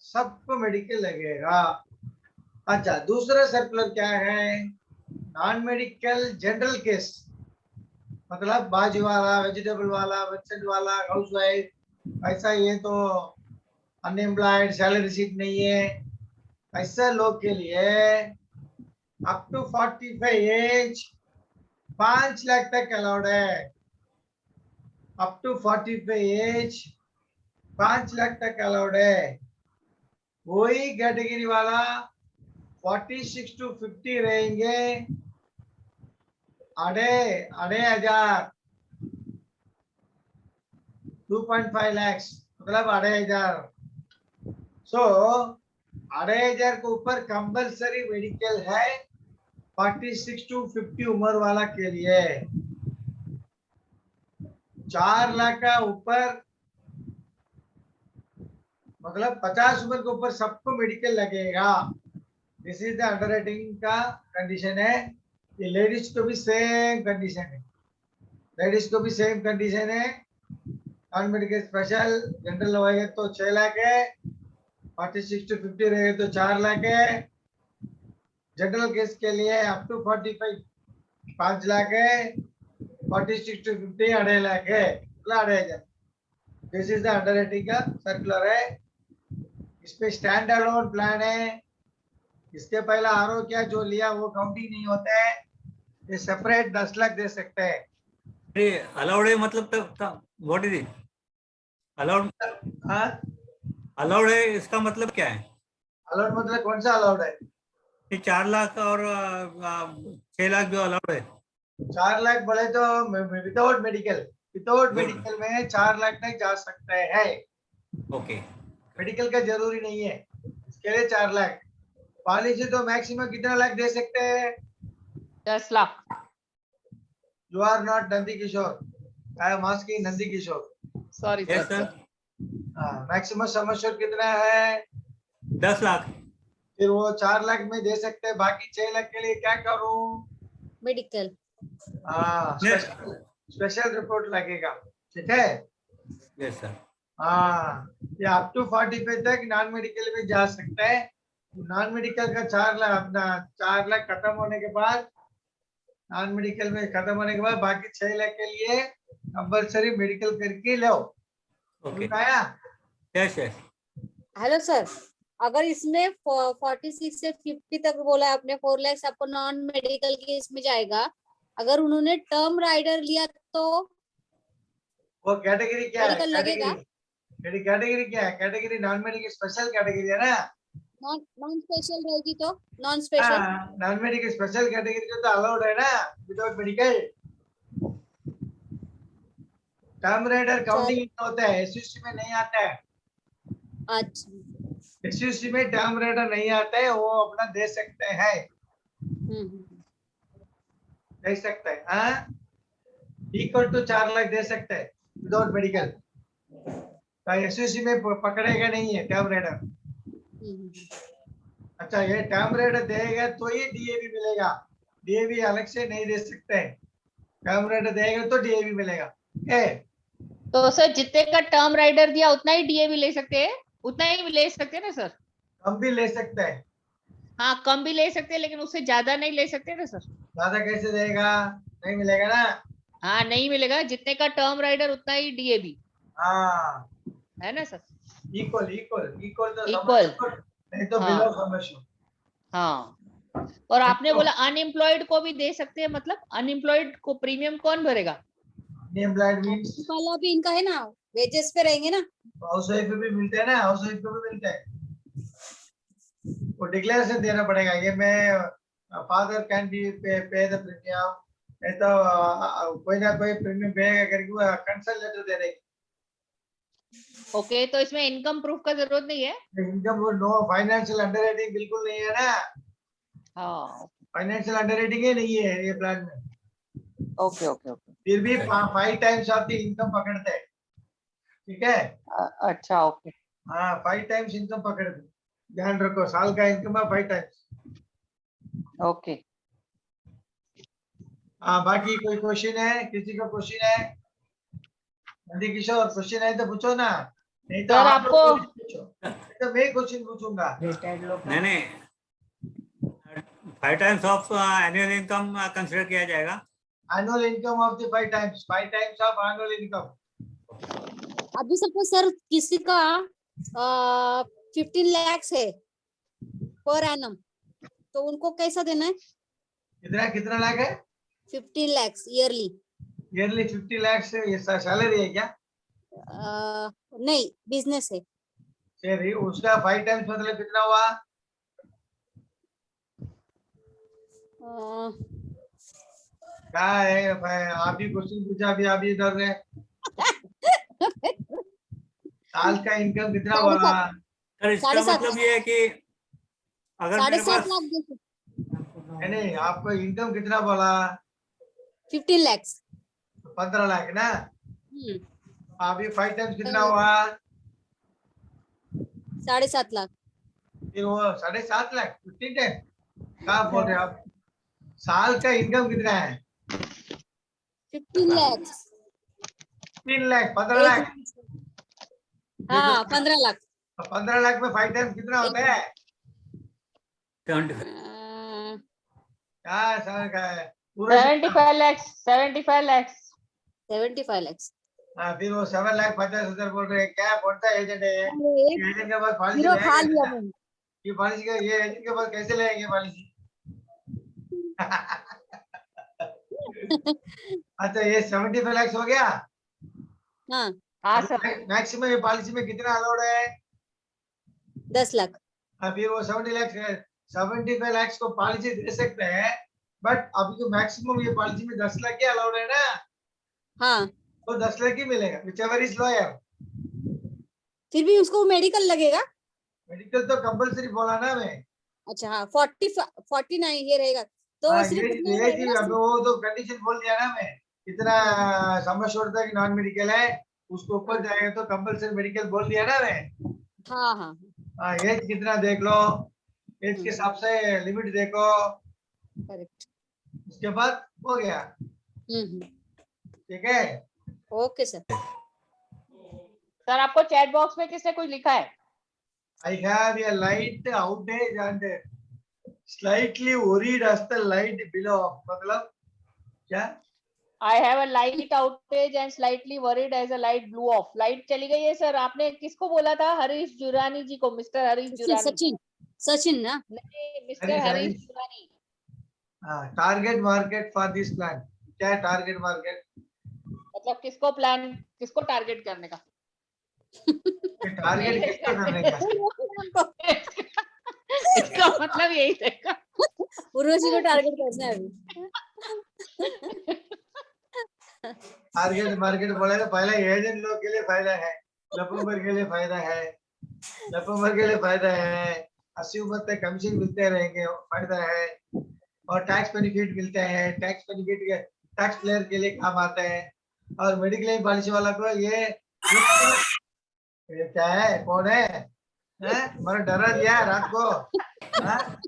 सबको मेडिकल लगेगा। अच्छा, दूसरा सर्कुलर क्या है? नॉन मेडिकल जनरल केस, मतलब बाजी वाला, वेजिटेबल वाला, वेबसाइट वाला, हाउस वाइफ, ऐसा ये तो अनएम्प्लॉयड, सैलरी शीट नहीं है, ऐसा लोग के लिए अप टू 45 एज 5 लाख तक अलाउड है। अप टू 45 एज 5 लाख तक अलाउड है। वही कैटेगरी वाला 46 to 50 रहेंगे, 2,500 2.5 lakhs, मतलब 2,500। सो 2,500 के ऊपर कंपलसरी मेडिकल है 46 to 50 उम्र वाला के लिए। 4 लाख का ऊपर मतलब 50 उम्र के ऊपर सबको मेडिकल लगेगा। दिस इज द अंडरराइटिंग का कंडीशन है। ये लेडीज को भी सेम कंडीशन है, लेडीज को भी सेम कंडीशन है। नॉन मेडिकल स्पेशल जनरल होएगा तो 6 लाख है, 46 to 50 रहेगा तो 4 लाख है। जनरल केस के लिए अप टू 45 5 लाख है, 46 to 50 2.5 लाख है, 2.5 दिस इज द अंडरराइटिंग का सर्कुलर है। इसपे स्टैंड अलोन प्लान है। इसके पहले आरोग्य जो लिया वो काउंटिंग नहीं होता है, ये सेपरेट 10 लाख दे सकते हैं। अरे अलाउड है मतलब तब व्हाट इज इट? अलाउड हाँ, अलाउड है इसका मतलब क्या है? अलाउड मतलब कौन सा अलाउड है? ये 4 लाख और 6 लाख जो अलाउड है। 4 लाख बोले तो विदाउट मेडिकल, विदाउट मेडिकल में 4 लाख तक जा सकते हैं। ओके मेडिकल का जरूरी नहीं है, इसके लिए 4 लाख। पॉलिसी तो मैक्सिमम कितना लाख दे सकते हैं? 10 lakh. You are not Nandi Kishore, I am asking Nandi Kishore. Sorry yes sir. Sir. Maximum समस्या कितना है? 10 लाख। फिर वो 4 लाख में दे सकते हैं, बाकी 6 लाख के लिए क्या करूं? मेडिकल। स्पेशल रिपोर्ट लगेगा, ठीक है। Yes sir. ये अप टू 45 तक नॉन मेडिकल में जा सकता है। नॉन मेडिकल का 4 लाख, अपना 4 लाख खत्म होने के बाद, नॉन मेडिकल में खत्म होने के बाद बाकी 6 लाख के लिए कंपल्सरी मेडिकल करके लो। ओके आया? Yes yes. हेलो सर, अगर इसमें 46 से 50 तक बोला है आपने, 4 लाख आपको नॉन मेडिकल के इसमें जाएगा। अगर उन्होंने टर्म राइडर लिया तो वो कैटेगरी क्या है? मेडिकल लगेगा? कैटेगरी क्या है? Category non medical special category है ना। नॉन स्पेशल रहेगी तो non special. Non medical special category को तो अलाउड है ना without medical. Term rider counting होता है, एसयूसी में नहीं आता है। अच्छा। एसयूसी में टर्म राइडर नहीं आता है, वो अपना दे सकते हैं, दे सकते हैं। हाँ, इक्वल टू 4 लाख दे सकते हैं विदाउट मेडिकल। एसयूसी में पकड़ेगा नहीं है टर्म राइडर। अच्छा, ये टर्म राइडर देगा तो ही डीएवी मिलेगा, डीएवी अलग से नहीं दे सकते हैं। टर्म राइडर देगा तो डीएवी मिलेगा। तो सर जितने का टर्म राइडर दिया उतना ही डीएवी ले सकते हैं, उतना ही ले सकते हैं ना सर? कम भी ले सकते हैं। हाँ कम भी ले सकते हैं, लेकिन उससे ज्यादा नहीं ले सकते ना सर? ज्यादा कैसे देगा? नहीं मिलेगा ना। हाँ नहीं मिलेगा, जितने का टर्म राइडर उतना ही डीएवी, हाँ, है ना सर? इक्वल इक्वल इक्वल तो इक्वल। नहीं तो हाँ। बिलो समझो। हाँ, और आपने बोला अनएम्प्लॉयड को भी दे सकते हैं, मतलब अनएम्प्लॉयड को प्रीमियम कौन भरेगा? अनएम्प्लॉयड मींस वाला भी इनका है ना, वेजेस पे रहेंगे ना। हाउस वाइफ भी मिलते हैं ना, हाउस वाइफ को भी मिलते हैं। वो डिक्लेरेशन देना पड़ेगा, ये मैं फादर कैन बी पे द प्रीमियम, नहीं तो कोई ना कोई प्रीमियम पेगा करके वो कंसल्ट लेटर दे देंगे। ओके, तो इसमें इनकम प्रूफ का जरूरत नहीं है? इनकम वो नो, फाइनेंशियल अंडरराइटिंग बिल्कुल नहीं है ना। हाँ फाइनेंशियल अंडरराइटिंग ही नहीं है ये प्लान में। Okay okay okay. फिर भी 5 टाइम्स ऑफ द इनकम पकड़ते हैं, ठीक है। अच्छा ओके। हाँ, 5 टाइम्स इनकम पकड़ते, ध्यान रखो, साल का इनकम है 5 टाइम्स। ओके। हाँ, बाकी कोई क्वेश्चन है? किसी का क्वेश्चन है? नंदी किशोर क्वेश्चन है तो पूछो ना, नहीं तो सर आप लोग आपको question पूछो, नहीं तो मैं क्वेश्चन पूछूंगा। नहीं नहीं 5 times of annual income consider किया जाएगा। Annual income of the 5 times of annual income. अभी सपोज सर किसी का 15 लाख है पर एनम, तो उनको कैसा देना है? कितना कितना लाख है? 15 लाख ईयरली। ईयरली 50 लाख से ये सैलरी है क्या? नहीं, बिजनेस है। सही, उसका 5 टाइम्स मतलब कितना हुआ? क्या है भाई, आप ही क्वेश्चन पूछा, अभी आप ही डर रहे। साल का इनकम कितना बोला? सर इसका 7.5 मतलब ये है कि अगर मेरे 7.5 पास लाख दे सकते। नहीं, आपको इनकम कितना बोला? 15 लाख। 15 लाख ना। अभी 5 टाइम्स कितना हुआ? 7.5 लाख। फिर वो 7.5 लाख 15 क्या बोल रहे हैं आप? साल का इनकम कितना है? 15 लाख। 3 लाख 15 लाख। हाँ 15 लाख। 15 लाख में 5 टाइम्स कितना होता है? 75 क्या सर का है पूरा 75 lakhs, 75 lakhs. 75 लाख। हाँ, फिर वो 7,50,000 बोल रहे हैं। क्या कौन सा एजेंट है ये? एक एजेंट के पास पॉलिसी जीरो खा लेंगे लिया क्या? मैंने। ये पॉलिसी का ये एजेंट के पास कैसे लेंगे पॉलिसी? अच्छा ये 75 लाख हो गया। हाँ हाँ सर. मैक्सिमम ये पॉलिसी में कितना अलाउड है? 10 लाख। हाँ, फिर वो 75 लाख को पॉलिसी दे सकते हैं, बट अभी तो मैक्सिमम ये पॉलिसी में 10 लाख ही अलाउड है ना, हाँ तो 10 लाख ही मिलेगा whichever is lower। फिर भी उसको मेडिकल लगेगा। मेडिकल तो कंपलसरी बोला ना मैं। अच्छा हाँ 49 ये रहेगा तो हाँ, सिर्फ ये उतना ये रहेगा चीज ना, अभी वो तो कंडीशन बोल दिया ना मैं। इतना समझ कि नॉन मेडिकल है, उसको ऊपर जाएगा तो कंपलसरी मेडिकल बोल दिया ना मैं। हाँ हाँ हाँ, एज कितना देख लो, एज के हिसाब से लिमिट देखो, करेक्ट। उसके बाद हो गया। ठीक है। Okay sir. सर आपको चैट बॉक्स में किसने कुछ लिखा है? I have a light outage and slightly worried as the light below। मतलब क्या? I have a light outage and slightly worried as a light blew off. Light चली गई है सर. आपने किसको बोला था? हरीश जुरानी जी को. मिस्टर हरीश जुरानी. सचिन सचिन ना। नहीं, mister Harish Jurani. Target market for this plan. क्या है टारगेट मार्केट? मतलब किसको टारगेट करने का? टारगेट किसको करने का? इसका मतलब यही रहेगा. उर्वशी को टारगेट करना है अभी। टारगेट मार्केट बोले तो पहले एजेंट लोग के लिए फायदा है, लपंबर के लिए फायदा है, लपंबर के लिए फायदा है, 80 उम्र तक कमीशन मिलते रहेंगे, फायदा है, और टैक्स बेनिफिट मिलते हैं। टैक्स बेनिफिट के टैक्स प्लेयर के लिए काम आते हैं, और मेडिक्लेम पॉलिसी वाला को ये क्या है? कौन है? हमारा डरा दिया रात को। हाँ?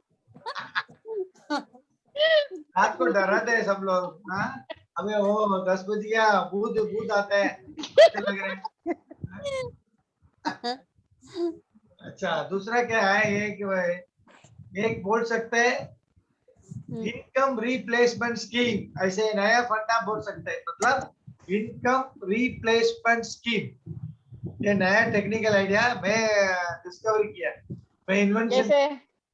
रात को डराते हैं सब लोग। हाँ, हमें वो 10 बज गया, भूत भूत आता है, ऐसे लग रहे हैं। अच्छा, दूसरा क्या है ये कि भाई एक बोल सकते हैं इनकम रिप्लेसमेंट स्कीम, ऐसे नया फंडा बोल सकते हैं। मतलब इनकम रिप्लेसमेंट स्कीम, ये नया टेक्निकल आइडिया मैं डिस्कवर किया, मैं इन्वेंशन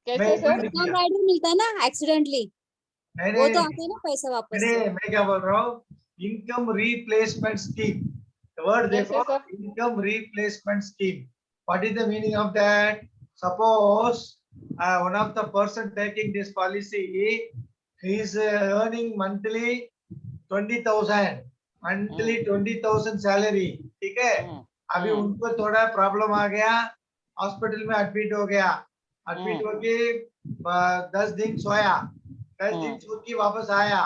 कैसे सर? इनकम राइडर मिलता है ना एक्सीडेंटली, वो तो आता है ना पैसा वापस से। मैं क्या बोल रहा हूँ, इनकम रिप्लेसमेंट स्कीम। वर्ड देखो, income replacement scheme. What is the meaning of that? Suppose one of the person taking this policy, he is earning monthly 20,000, monthly 20,000 salary. ठीक है, अभी उनको थोड़ा प्रॉब्लम आ गया, हॉस्पिटल में एडमिट हो गया, एडमिट होके 10 दिन सोया, 10 दिन सो के वापस आया,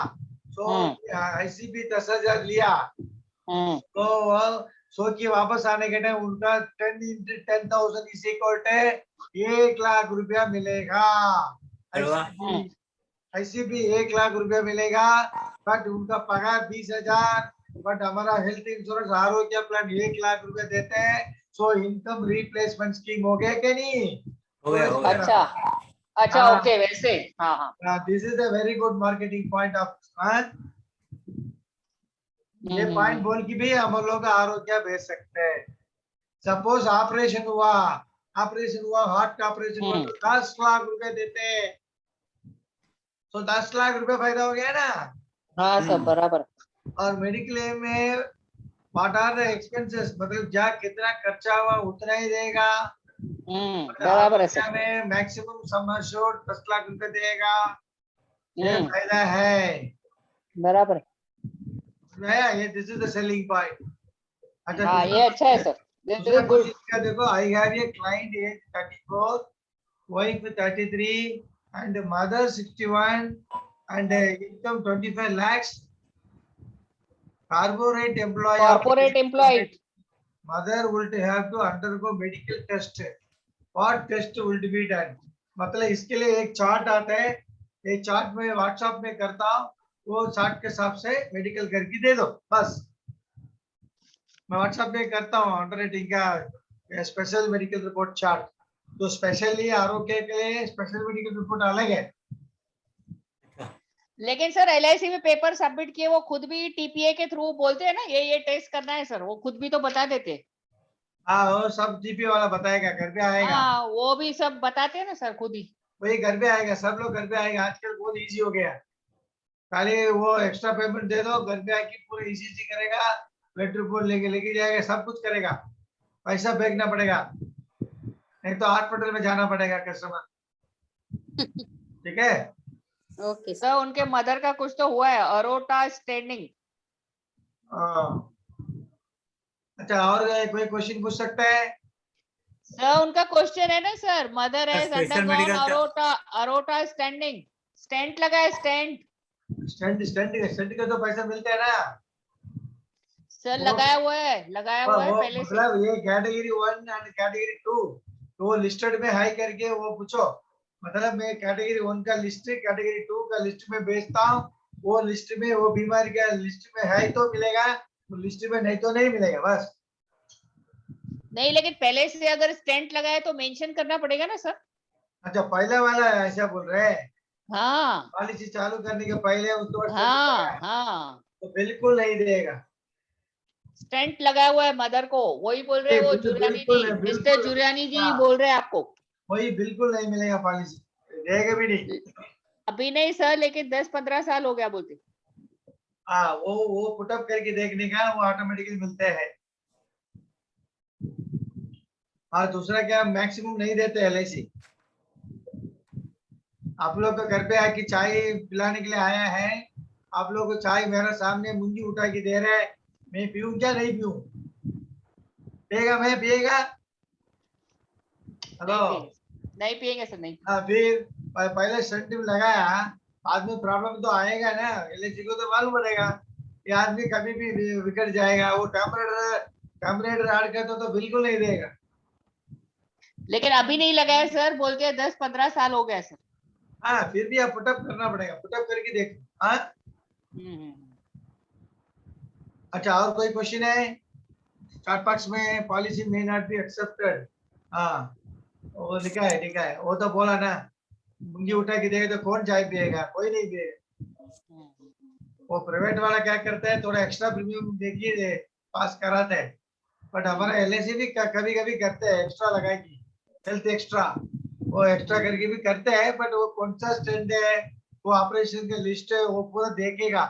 सो आईसीबी 10,000 लिया, तो सो के वापस आने के टाइम उनका 10 into 10,000 is equal to 1 lakh रुपया मिलेगा। आईसीबी 1 लाख रुपया मिलेगा, बट उनका पगार 20,000, बट हमारा हेल्थ इंश्योरेंस आरोग्य प्लान 1 लाख रुपया देते हैं। सो इनकम रिप्लेसमेंट स्कीम हो गया क्या? नहीं हो गया। अच्छा अच्छा, ओके, वैसे हाँ हाँ, this is a very good marketing point of. ये पॉइंट बोल के भी हम लोग आरोग्य भेज सकते हैं। सपोज ऑपरेशन हुआ, हार्ट का ऑपरेशन हुआ, तो 10 लाख रुपए देते हैं, तो 10 लाख रुपए फायदा हो गया ना। हाँ सब बराबर। और मेडिक्लेम में व्हाट आर द एक्सपेंसेस, मतलब जा कितना खर्चा हुआ उतना ही देगा। बराबर है सर। में मैक्सिमम सम अश्योर्ड 10 लाख रुपए देगा, ये फायदा है। बराबर ये this is the selling point. अच्छा, हाँ, ये अच्छा है सर, दूसरा क्वेश्चन क्या देखो, I have a client age 34, wife 33 and mother 61 and income 25 lakhs, corporate employee, corporate employee. mother will have to undergo medical test what test will be done. मतलब इसके लिए एक चार्ट आता है, ये चार्ट में व्हाट्सएप में करता हूँ, वो चार्ट के हिसाब से मेडिकल करके दे दो बस। मैं व्हाट्सएप में करता हूँ अंडरराइटिंग का स्पेशल मेडिकल रिपोर्ट चार्ट। तो स्पेशली आरोग्य के लिए स्पेशल मेडिकल रिपोर्ट अलग है। लेकिन सर LIC में पेपर सबमिट किए वो खुद भी TPA के थ्रू बोलते हैं ना, ये टेस्ट करना है सर, वो खुद भी तो बता देते हैं। हाँ, वो सब जीपी वाला बताएगा, घर पे आएगा। हाँ, वो भी सब बताते हैं ना सर खुद ही। वही घर पे आएगा, सब लोग घर पे आएगा। आजकल बहुत इजी हो गया, खाली वो एक्स्ट्रा पेमेंट दे दो, घर पे आके पूरा ECG करेगा, ब्लड रिपोर्ट लेके जाएगा, सब कुछ करेगा। पैसा फेंकना पड़ेगा, नहीं तो हॉस्पिटल में जाना पड़ेगा कस्टमर। ठीक है। ओके सर उनके मदर का कुछ तो हुआ है, अरोटा स्टैंडिंग। हाँ। अच्छा, और कोई क्वेश्चन पूछ सकता है? सर उनका क्वेश्चन है ना sir, mother has Special undergone medical aorta stenting, stent लगा है, स्टेंट स्टंट का तो पैसा मिलता है ना। सर, वो- लगाया हुआ है वो पहले से। मतलब ये कैटेगरी 1 एंड कैटेगरी 2 तो वो लिस्टेड में हाई करके वो पूछो। मतलब मैं कैटेगरी 1 का लिस्ट कैटेगरी 2 का लिस्ट में भेजता हूँ, वो लिस्ट में वो बीमारी का लिस्ट में है तो मिलेगा, तो लिस्ट में नहीं तो नहीं मिलेगा बस। नहीं, लेकिन पहले से अगर स्टेंट लगाए तो मेंशन करना पड़ेगा ना सर। अच्छा, पहला वाला ऐसा बोल रहे हैं, हाँ पॉलिसी चालू करने के पहले उसको हाँ, तो बिल्कुल नहीं देगा। स्टेंट लगाया हुआ है मदर को, वही बोल रहे हैं वो जुरियानी जी, मिस्टर जुरियानी जी हाँ। बोल रहे हैं आपको। वही बिल्कुल नहीं मिलेगा, पॉलिसी देगा भी नहीं। अभी नहीं सर, लेकिन 10-15 साल हो गया बोलते। हाँ, वो पुटअप करके देखने का, वो ऑटोमेटिकली मिलते हैं। हाँ, दूसरा क्या, मैक्सिमम नहीं देते LIC। आप लोग को घर पे आके चाय पिलाने के लिए आया है, आप लोग को चाय मेरे सामने मुंजी उठा के दे रहे हैं, मैं पीऊं क्या नहीं पीऊं? पिएगा, मैं पिएगा? हेलो। नहीं पिएंगे सर, नहीं। हाँ, फिर पहले स्टंट लगाया, बाद में प्रॉब्लम तो आएगा ना। LIC को तो मालूम पड़ेगा ये आदमी कभी भी बिगड़ जाएगा। वो टेम्परेचर ऐड करता तो बिल्कुल नहीं देगा। लेकिन अभी नहीं लगाया सर, बोलते हैं 10-15 साल हो गया सर। हाँ, फिर भी आप पुटअप करना पड़ेगा, पुटअप करके देखो। हाँ। अच्छा, और कोई क्वेश्चन है? स्टार्ट बॉक्स में policy may not be accepted. हाँ, वो लिखा है, वो तो बोला ना, मुंगी उठा के देगा तो कौन चाय पिएगा? कोई नहीं पिएगा। वो प्राइवेट वाला क्या करता है, थोड़ा एक्स्ट्रा प्रीमियम देखिए पास कराते हैं, बट हमारा LIC भी कभी कभी करते हैं, एक्स्ट्रा लगाएगी, हेल्थ एक्स्ट्रा, वो एक्स्ट्रा करके भी करते हैं। बट वो कौन सा स्टैंड है, वो ऑपरेशन की लिस्ट है, वो पूरा देखेगा,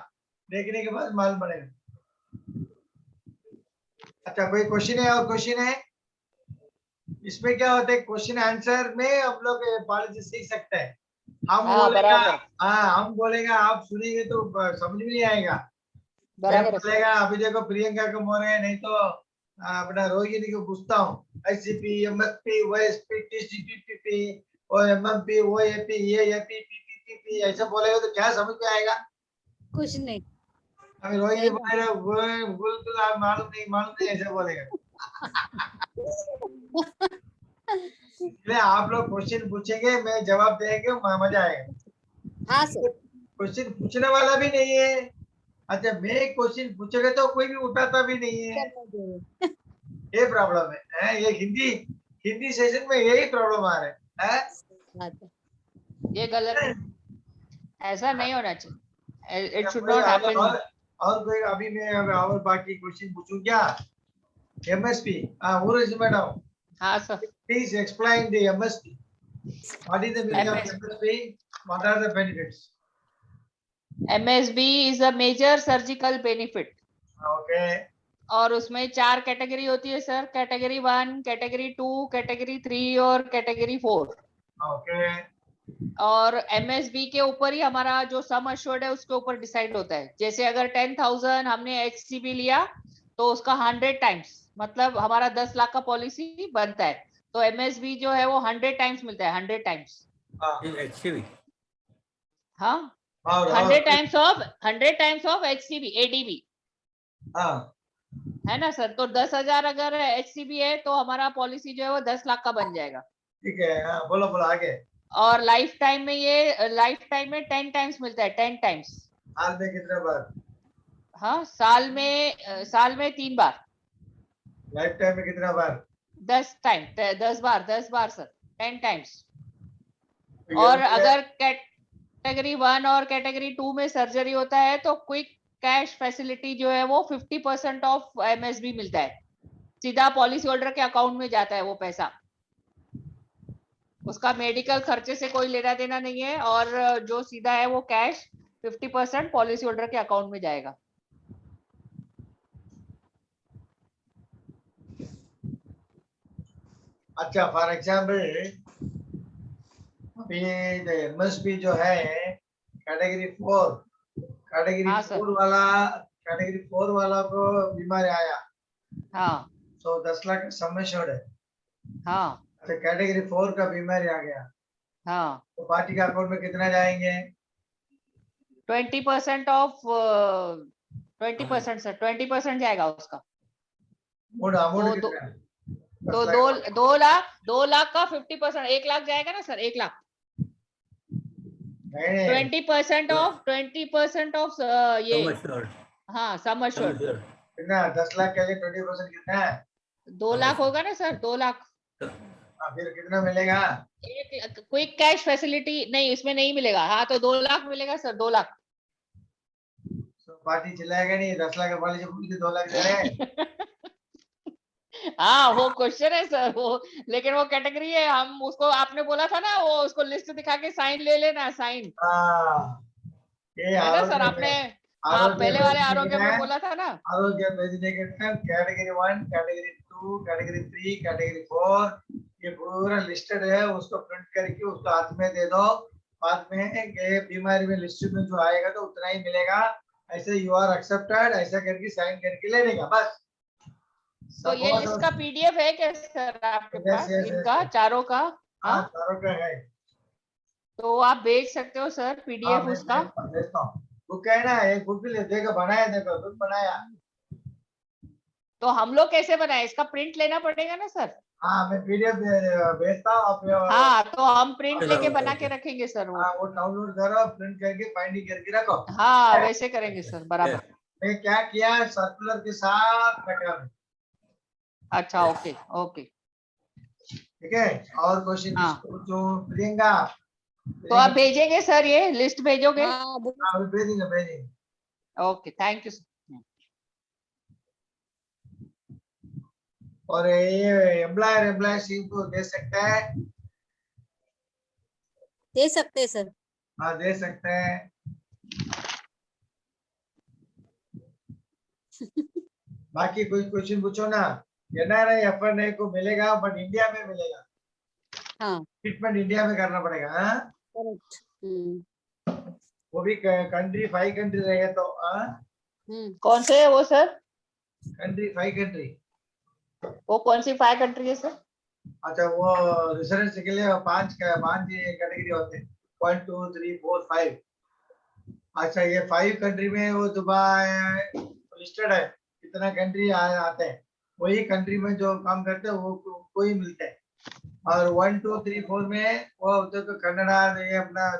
देखने के बाद मालूम पड़ेगा। अच्छा, कोई क्वेश्चन है? और क्वेश्चन है? इसमें क्या होता है, क्वेश्चन आंसर में हम लोग पॉलिसी सीख सकते हैं। हम हाँ, बोलेगा, बराबर। हाँ हम बोलेगा, आप सुनेंगे तो समझ में नहीं आएगा। बराबर बोलेगा अभी देखो प्रियंका को मोर है, नहीं तो अपना रोहिणी को पूछता हूँ, ICP, MSP, OSP, TCP, और MMP, OAP, EAP, PPP, ऐसा बोलेगा तो क्या समझ में आएगा? कुछ नहीं। अभी रोहिणी बोलेगा बिल्कुल आप मालूम नहीं ऐसा बोलेगा। इसलिए आप लोग क्वेश्चन पूछेंगे, मैं जवाब देंगे, मजा आएगा। हाँ सर। क्वेश्चन पूछने वाला भी नहीं है। अच्छा, मैं क्वेश्चन पूछेगा तो कोई भी उठाता भी नहीं है, ये प्रॉब्लम है। ये हिंदी सेशन में यही प्रॉब्लम आ रहा है। ये गलत है, ऐसा नहीं होना चाहिए, इट शुड कोई नॉट हैपन। और कोई अभी मैं और बाकी क्वेश्चन पूछूं क्या? MSP, मैडम, हाँ sir. Please explain the MSP. What is the meaning of MSP? What are the benefits? MSB is a major surgical benefit. Okay. और उसमें 4 कैटेगरी होती है सर, कैटेगरी 1, कैटेगरी 2, कैटेगरी 3 और कैटेगरी 4। Okay. और MSB के ऊपर ही हमारा जो सम अश्योर्ड है उसके ऊपर डिसाइड होता है। जैसे अगर 10,000 हमने HCB लिया तो उसका 100 टाइम्स, मतलब हमारा 10 लाख का पॉलिसी बनता है, तो MSB जो है वो 100 टाइम्स मिलता है, 100 टाइम्स। HCB। हाँ, और 100 टाइम्स ऑफ HCB ADB हाँ, है ना सर। तो 10,000 अगर HCB है तो हमारा पॉलिसी जो है वो 10 लाख का बन जाएगा। ठीक है, हाँ बोलो बोलो आगे। और लाइफ टाइम में ये लाइफ टाइम में 10 टाइम्स मिलता है, 10 टाइम्स। साल में कितने बार? हाँ, साल में 3 बार। लाइफ टाइम में कितना बार? 10 टाइम, 10 बार, 10 बार सर, 10 टाइम्स। तो और ये अगर कैटेगरी 1 और कैटेगरी 2 में सर्जरी होता है तो क्विक कैश फैसिलिटी जो है वो 50% ऑफ MSB मिलता है, सीधा पॉलिसी होल्डर के अकाउंट में जाता है वो पैसा। उसका मेडिकल खर्चे से कोई लेना देना नहीं है, और जो सीधा है वो कैश 50% पॉलिसी होल्डर के अकाउंट में जाएगा। अच्छा, फॉर एग्जाम्पल अभी MSP जो है कैटेगरी 4, कैटेगरी हाँ, सर। 4 वाला को बीमारी आया हाँ तो 10 लाख का सम एश्योर्ड है। हाँ अच्छा, कैटेगरी 4 का बीमारी आ गया हाँ, तो पार्टी के अकाउंट में कितना जाएंगे? 20% ऑफ 20% सर, 20% जाएगा उसका। अमाउंट तो कितना है? 10 तो लाख। 2 लाख का 50%, 1 लाख जाएगा ना सर, 1 लाख। नहीं 20% ऑफ ये, सम एश्योर्ड, हाँ, सम सम एश्योर्ड। एश्योर्ड। कितना? 10 लाख के लिए 20% कितना है? 2 लाख होगा ना सर, 2 लाख। फिर कितना मिलेगा? क्विक कैश फैसिलिटी नहीं, इसमें नहीं मिलेगा। हाँ, तो 2 लाख मिलेगा सर, 2 लाख। तो पार्टी चिल्लाएगा नहीं, 10 लाख का पॉलिसी पूछ के 2 लाख दे रहे हैं। हाँ, वो क्वेश्चन है सर वो, लेकिन वो कैटेगरी है। हम उसको, आपने बोला था ना, वो उसको लिस्ट दिखा के साइन ले लेना, साइन। हाँ, ये है ना सर, आरोग्य आपने, में, हाँ, आरोग्य पहले वाले भेजने आरोग्य के में लिए, बोला था ना। आरोग्य भेजने के लिए कैटेगरी 1, कैटेगरी 2, कैटेगरी 3, कैटेगरी 4 ये पूरा लिस्टेड है। उसको प्रिंट करके उसको हाथ में दे दो। बाद में ये बीमारी में लिस्ट में जो आएगा तो उतना ही मिलेगा। ऐसे यू आर एक्सेप्टेड ऐसा करके साइन करके ले लेगा बस। तो ये लिस्ट का PDF है क्या सर आपके Yes, पास, yes, yes, इनका yes. चारों का? हाँ, हाँ, चारों का है। तो आप भेज सकते हो सर हाँ, PDF मैं उसका। भेजता हूँ। बुक है ना, एक बुक भी ले देखो, बनाया, देखो बुक बनाया। तो हम लोग कैसे बनाए, इसका प्रिंट लेना पड़ेगा ना सर? हाँ, मैं PDF भेजता हूँ आप। हाँ, तो हम प्रिंट चलो, लेके बना ओके, के रखेंगे सर वो। हाँ, वो डाउनलोड करो, प्रिंट करके बाइंडिंग करके रखो। हाँ, वैसे करेंगे सर, बराबर। मैं क्या किया, सर्कुलर के साथ रखा मैं। अच्छा, ओके ओके। ठीक है, और क्वेश्चन हाँ, पूछो प्रियंका। तो आप भेजेंगे सर, ये लिस्ट भेजोगे? हाँ हाँ, अभी भेजेंगे भेजेंगे। Okay, thank you sir. और ये एम्प्लॉयरशिप को दे सकता है? दे सकते हैं सर। हाँ, दे सकते हैं। बाकी कोई क्वेश्चन पूछो ना। NRI FNI को मिलेगा बट इंडिया में मिलेगा। हाँ, ट्रीटमेंट इंडिया में करना पड़ेगा। हाँ, करेक्ट। वो भी कंट्री 5 कंट्री रहेगा तो। हाँ, कौन से है वो सर? Country 5 country. वो कौन सी 5 कंट्री है सर? अच्छा, वो रेसिडेंस के लिए 5 कैटेगरी होते हैं, 1 2 3 4 5। अच्छा, ये 5 कंट्री में वो दुबई लिस्टेड है, कितना कंट्री आते हैं, वही कंट्री में जो काम करते हैं वो कोई मिलते हैं। और 1 2 3 4 में वो उधर तो कनाडा, ये अपना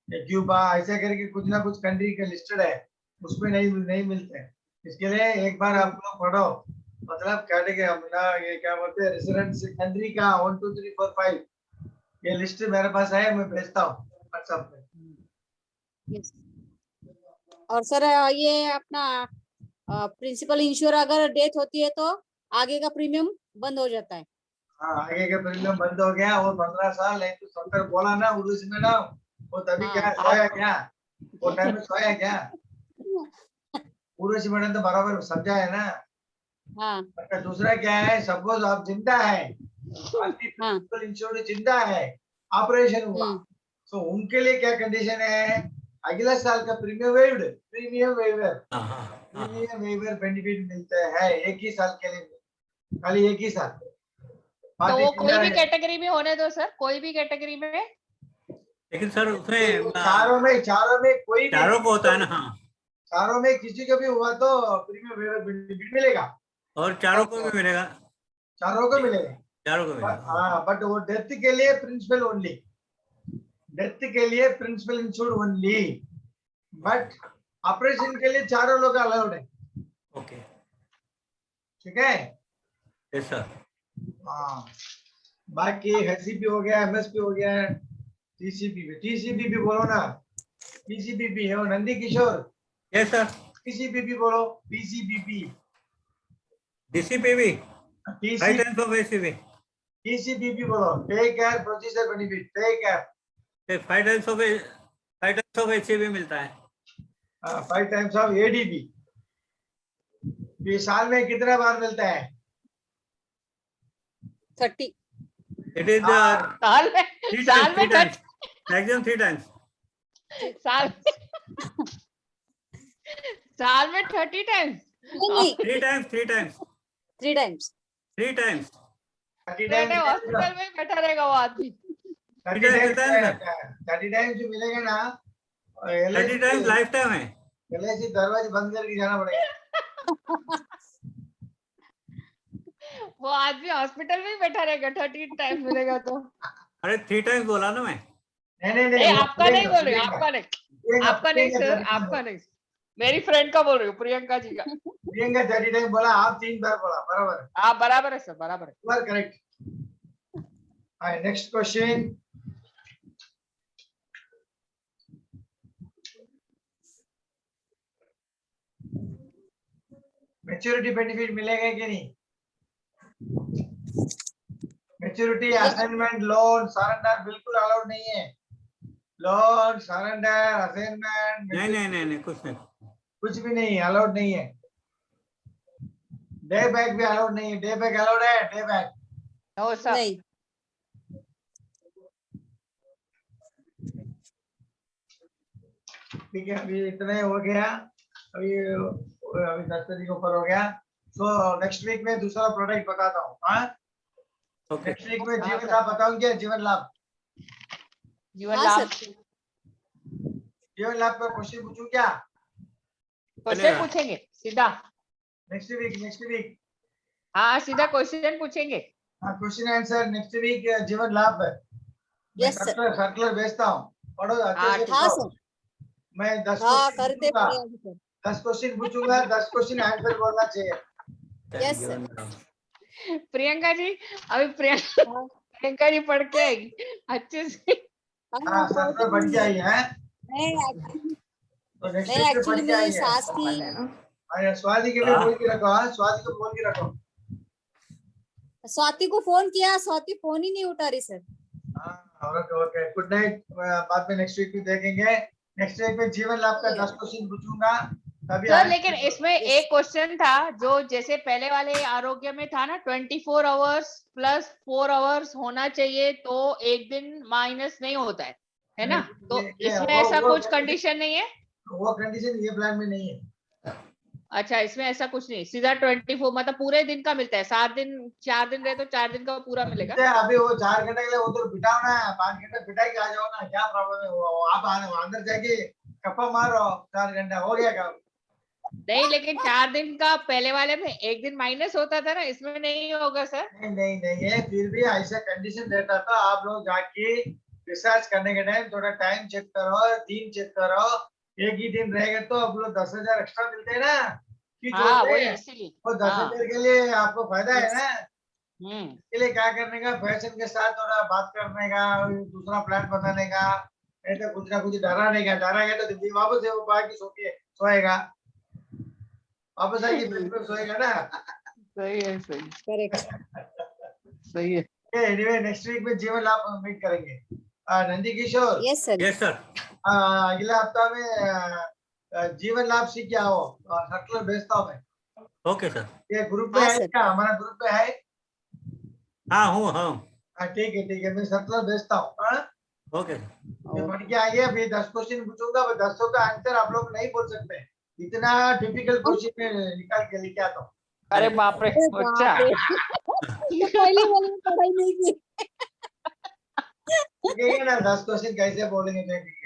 क्यूबा, ऐसे करके कुछ ना कुछ कंट्री के लिस्टेड है, उसमें नहीं मिलते हैं। इसके लिए एक बार आप लोग पढ़ो, मतलब कैटेगरी अपना ये क्या बोलते हैं, रेसिडेंस कंट्री का 1 2 3 4 5 ये लिस्ट मेरे पास है, मैं भेजता हूँ व्हाट्सएप पे। यस। और सर ये अपना प्रिंसिपल इंश्योर अगर डेथ होती है तो आगे का प्रीमियम बंद हो जाता है। हाँ, आगे का प्रीमियम बंद हो गया। वो 15 साल नहीं तो 70 बोला ना उर्दू में ना, वो तभी हाँ, क्या सोया क्या, वो टाइम में सोया क्या, उर्दू में तो बराबर समझा है ना। हाँ, अच्छा, दूसरा क्या है, सपोज आप जिंदा है, हाँ, प्रिंसिपल इंश्योर्ड जिंदा है, ऑपरेशन हुआ, तो उनके लिए क्या कंडीशन है, अगला साल का प्रीमियम वेवर बेनिफिट मिलता है एक ही साल के लिए, खाली एक ही साल। तो वो कोई भी कैटेगरी में होने दो सर, कोई भी कैटेगरी में। लेकिन सर उसमें चारों में कोई भी, चारों को होता है ना। हाँ, चारों में किसी को भी हुआ तो प्रीमियम वेवर बेनिफिट मिलेगा, और चारों को भी मिलेगा। चारों को मिलेगा। चारों को मिला। हाँ बट वो डेथ के लिए प्रिंसिपल ओनली, डेथ के लिए principal insured only, but operation के लिए चारों लोग अलाउड है। ओके, ठीक है। Yes sir. हाँ बाकी एचसीपी हो गया, एमएसपी हो गया, टीसीपी, टीसीपी भी बोलो ना, टीसीपी है वो Nandi Kishore, yes sir. TCP बोलो, TCP, DCPB, TC 5 times of ACB, TCP बोलो, take care procedure benefit, take care 5 times of ACB मिलता है। 5 टाइम्स ऑफ एडीबी। ये साल में कितना बार मिलता है? 30। इट इज साल में 3 साल में times, मैक्सिमम 3 times। साल में 30 टाइम्स। नहीं 3 times, 3 times, 3 टाइम्स। 3 times। 30 बेटे टाइम्स हॉस्पिटल में ही बैठा रहेगा वो आदमी। 30 टाइम्स जो मिलेगा ना, 30 times लाइफ टाइम है। एलआईसी दरवाजे बंद करके जाना पड़ेगा। वो आदमी हॉस्पिटल में ही बैठा रहेगा, 30 टाइम्स मिलेगा तो। अरे 3 times बोला ना मैं। नहीं नहीं वो आपका नहीं बोल रही, प्रियंका, आपका नहीं, प्रियंका, आपका नहीं प्रियंका सर, 30 टाइम आपका नहीं, मेरी फ्रेंड का बोल रही हूँ, प्रियंका जी का। प्रियंका 30 टाइम बोला, आप 3 बार बोला, बराबर है, हाँ बराबर है सर, बराबर है। you are correct. Next question, maturity benefit मिलेगा कि नहीं? मैच्योरिटी, असाइनमेंट, लोन, सरेंडर बिल्कुल अलाउड नहीं है। लोन, सरेंडर, असाइनमेंट नहीं, कुछ नहीं। कुछ भी नहीं अलाउड नहीं है। डे बैक भी अलाउड नहीं है। डे बैक अलाउड है? Day back no sir. नहीं ठीक है, अभी इतना ही हो गया। अभी 10 तारीख ऊपर हो गया। सो नेक्स्ट वीक में दूसरा प्रोडक्ट बताता हूँ। हाँ ओके, नेक्स्ट वीक में जीवन लाभ बताऊँ क्या? जीवन लाभ, जीवन हाँ लाभ सर। जीवन लाभ का क्वेश्चन पूछूं क्या? क्वेश्चन चलेगा। पूछेंगे सीधा। नेक्स्ट वीक हाँ सीधा क्वेश्चन पूछेंगे। हाँ क्वेश्चन आंसर नेक्स्ट वीक जीवन लाभ है। मैं Yes, sir. सर्कुलर भेजता हूँ, पढ़ो अच्छे हाँ, से हाँ पढ़ो। सर। मैं 10 हाँ क्वेश्चन करते पूछूंगा, प्रिया जी सर। 10 क्वेश्चन पूछूंगा, 10 क्वेश्चन आंसर बोलना चाहिए। Yes, sir. प्रियंका जी, अभी प्रियंका जी पढ़ के आएगी अच्छे से। हाँ सर्कुलर बढ़ के आई है, नहीं तो नेक्स्ट नहीं वीक में एक्चुअली बढ़ के आई मेरी है। सास की अरे स्वाति के भी बोल के रखो, हाँ स्वाति को बोल के रखो। स्वाति को फोन किया, स्वाति फोन ही नहीं उठा रही सर। हाँ ओके, गुड नाइट। बाद में नेक्स्ट वीक में देखेंगे। नेक्स्ट वीक में जीवन लाभ का 10 क्वेश्चन पूछूंगा तभी सर आगे- लेकिन इसमें एक क्वेश्चन था जो जैसे पहले वाले आरोग्य में था ना, 24 आवर्स प्लस 4 आवर्स होना चाहिए, तो एक दिन माइनस नहीं होता है ना? तो इसमें ऐसा कुछ कंडीशन नहीं है? वो कंडीशन ये प्लान में नहीं है। अच्छा इसमें ऐसा कुछ नहीं, सीधा 24 मतलब पूरे दिन का मिलता है। 7 दिन 4 दिन रहे तो 4 दिन का पूरा मिलेगा। अभी वो 4 घंटे के लिए उधर बिठाओ ना, 5 घंटे बिठा के आ जाओ ना, क्या प्रॉब्लम है? वो आप अंदर जाके कप्पा मारो, 4 घंटा हो गया काम। नहीं लेकिन 4 दिन का पहले वाले में एक दिन माइनस होता था ना, इसमें नहीं होगा सर? नहीं है, फिर भी ऐसा कंडीशन रहता था। आप लोग जाके रिसर्च करने के टाइम थोड़ा टाइम चेक करो, दिन चेक करो। एक ही दिन रहेगा तो आप लोग 10,000 एक्स्ट्रा मिलते हैं ना, हाँ वही इसीलिए। वो 10,000 के लिए आपको फायदा है ना। हम्म। इसके लिए क्या करने का, फैशन के साथ थोड़ा बात करने का, दूसरा प्लान बनाने का, नहीं तो कुछ ना कुछ डराने का तो दिन वापस वो बाकी सोएगा, वापस आके बेड पे सोएगा ना। सही है, सही करेक्ट। सही है। एनीवे नेक्स्ट वीक में जीवन लाभ मीट करेंगे। Nandi Kishore, yes sir. Yes sir. अगले हफ्ता में जीवन लाभ सीख के आओ, सर्कुलर भेजता हूँ मैं। Okay sir. ये ग्रुप में हाँ, है सर। क्या? हमारा ग्रुप में है? हाँ हूँ। हाँ ठीक है, मैं सर्कुलर भेजता हूँ। ओके ये पढ़ के आइए। अभी 10 क्वेश्चन पूछूंगा, 10 का आंसर आप लोग नहीं बोल सकते, इतना डिफिकल्ट क्वेश्चन में निकाल के लेके आता हूँ। अरे बाप रे, अच्छा ये पहले वाले में पढ़ाई नहीं की। देखेंगे ना 10 क्वेश्चन कैसे बोलेंगे, देखेंगे।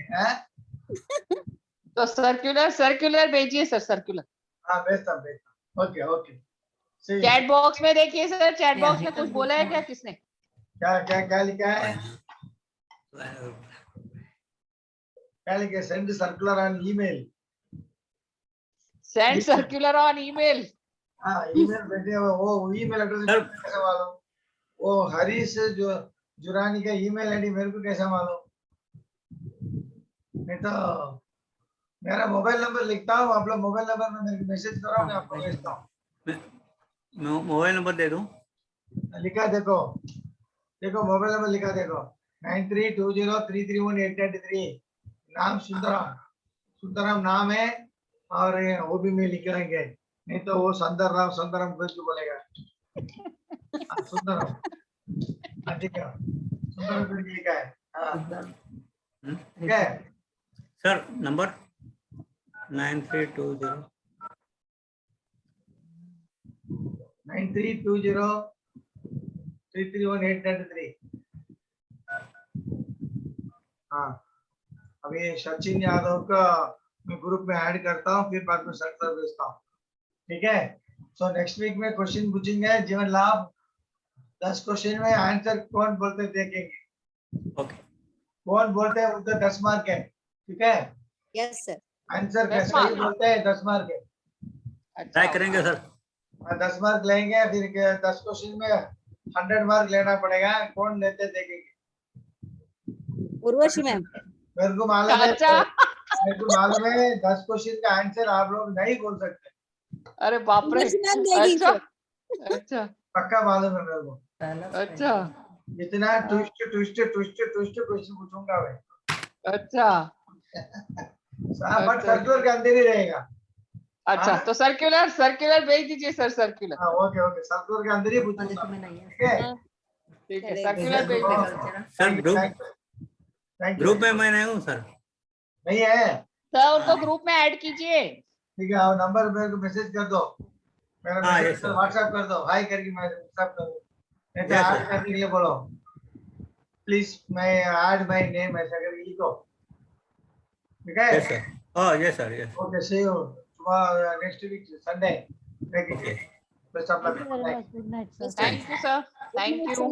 तो सर्कुलर भेजिए सर, सर्कुलर। हाँ भेजता हूँ। ओके See, चैट बॉक्स में देखिए सर, चैट बॉक्स में कुछ बोला है क्या किसने? क्या क्या क्या लिखा है? क्या लिखा है? Send circular on email. Send circular on email. हाँ, ईमेल भेजे हुए, वो ईमेल एड्रेस सर- कैसे मालूम? वो हरीश जो जुरानी का ईमेल आईडी मेरे को कैसे मालूम? नहीं तो मेरा मोबाइल नंबर लिखता हूँ, आप लोग मोबाइल नंबर में मेरे को मैसेज करो, मैं आपको भेजता हूँ। मोबाइल नंबर दे दूं? लिखा है, देखो देखो मोबाइल नंबर लिखा है, देखो 9320331893। नाम सुंदरम, सुंदरम नाम है, और वो भी मैं लिखेंगे, नहीं तो वो सुंदरम कुछ भी बोलेगा। हाँ, सुंदरम, हाँ, ठीक है, सुंदरम कुछ भी लिखा है। हाँ, ठीक है। Sir number 9320 9320331893। हाँ, अभी सचिन यादव का मैं ग्रुप में ऐड करता हूँ, फिर बाद में सर्कुलर भेजता हूँ, ठीक है। सो नेक्स्ट वीक में क्वेश्चन पूछेंगे जीवन लाभ, 10 क्वेश्चन में आंसर कौन बोलते हैं देखेंगे। ओके। कौन बोलते हैं उनका 10 मार्क है, ठीक है। Yes sir. आंसर 10 सही मार्क। बोलते हैं 10 मार्क है। ट्राई करेंगे सर। 10 मार्क लेंगे, फिर 10 क्वेश्चन में 100 मार्क लेना पड़ेगा, कौन लेते हैं देखेंगे। उर्वशी मैम। मेरे को मालूम है, अच्छा, मेरे को मालूम है 10 क्वेश्चन का आंसर आप लोग नहीं बोल सकते, अरे बाप रे। उर्वशी मैम देगी अच्छा सर। अच्छा पक्का मालूम है मेरे को। अच्छा इतना twist twist twist twist question पूछूंगा मैं। अच्छा बट सर्कुलर के अंदर ही रहेगा। अच्छा, हाँ? तो सर्कुलर सर्कुलर भेज दीजिए सर, सर्कुलर। हाँ, ओके ओके, सर्कुलर के अंदर ही पूछूंगा, ठीक है। हाँ, ठीक है, चलेगा। सर्कुलर भेज दीजिए। Sir group thank you. Group में मैं नहीं हूँ सर। नहीं है, सर उनको ग्रुप में ऐड कीजिए। ठीक है, और नंबर मेरे को मैसेज कर दो, मेरा हाँ, मैसेज yes, sir. व्हाट्सएप कर दो, हाय करके मैं व्हाट्सएप कर दूँ, नहीं तो Yes, ऐड sir. करने के लिए बोलो प्लीज, मैं ऐड माय नेम ऐसा करके लिखो, ठीक है। Yes sir. Oh yes sir, yes. Okay, see you tomorrow, next week Sunday देखेंगे। Okay. Best of Thank you very luck. much. Good night, sir. Thank you sir, thank you.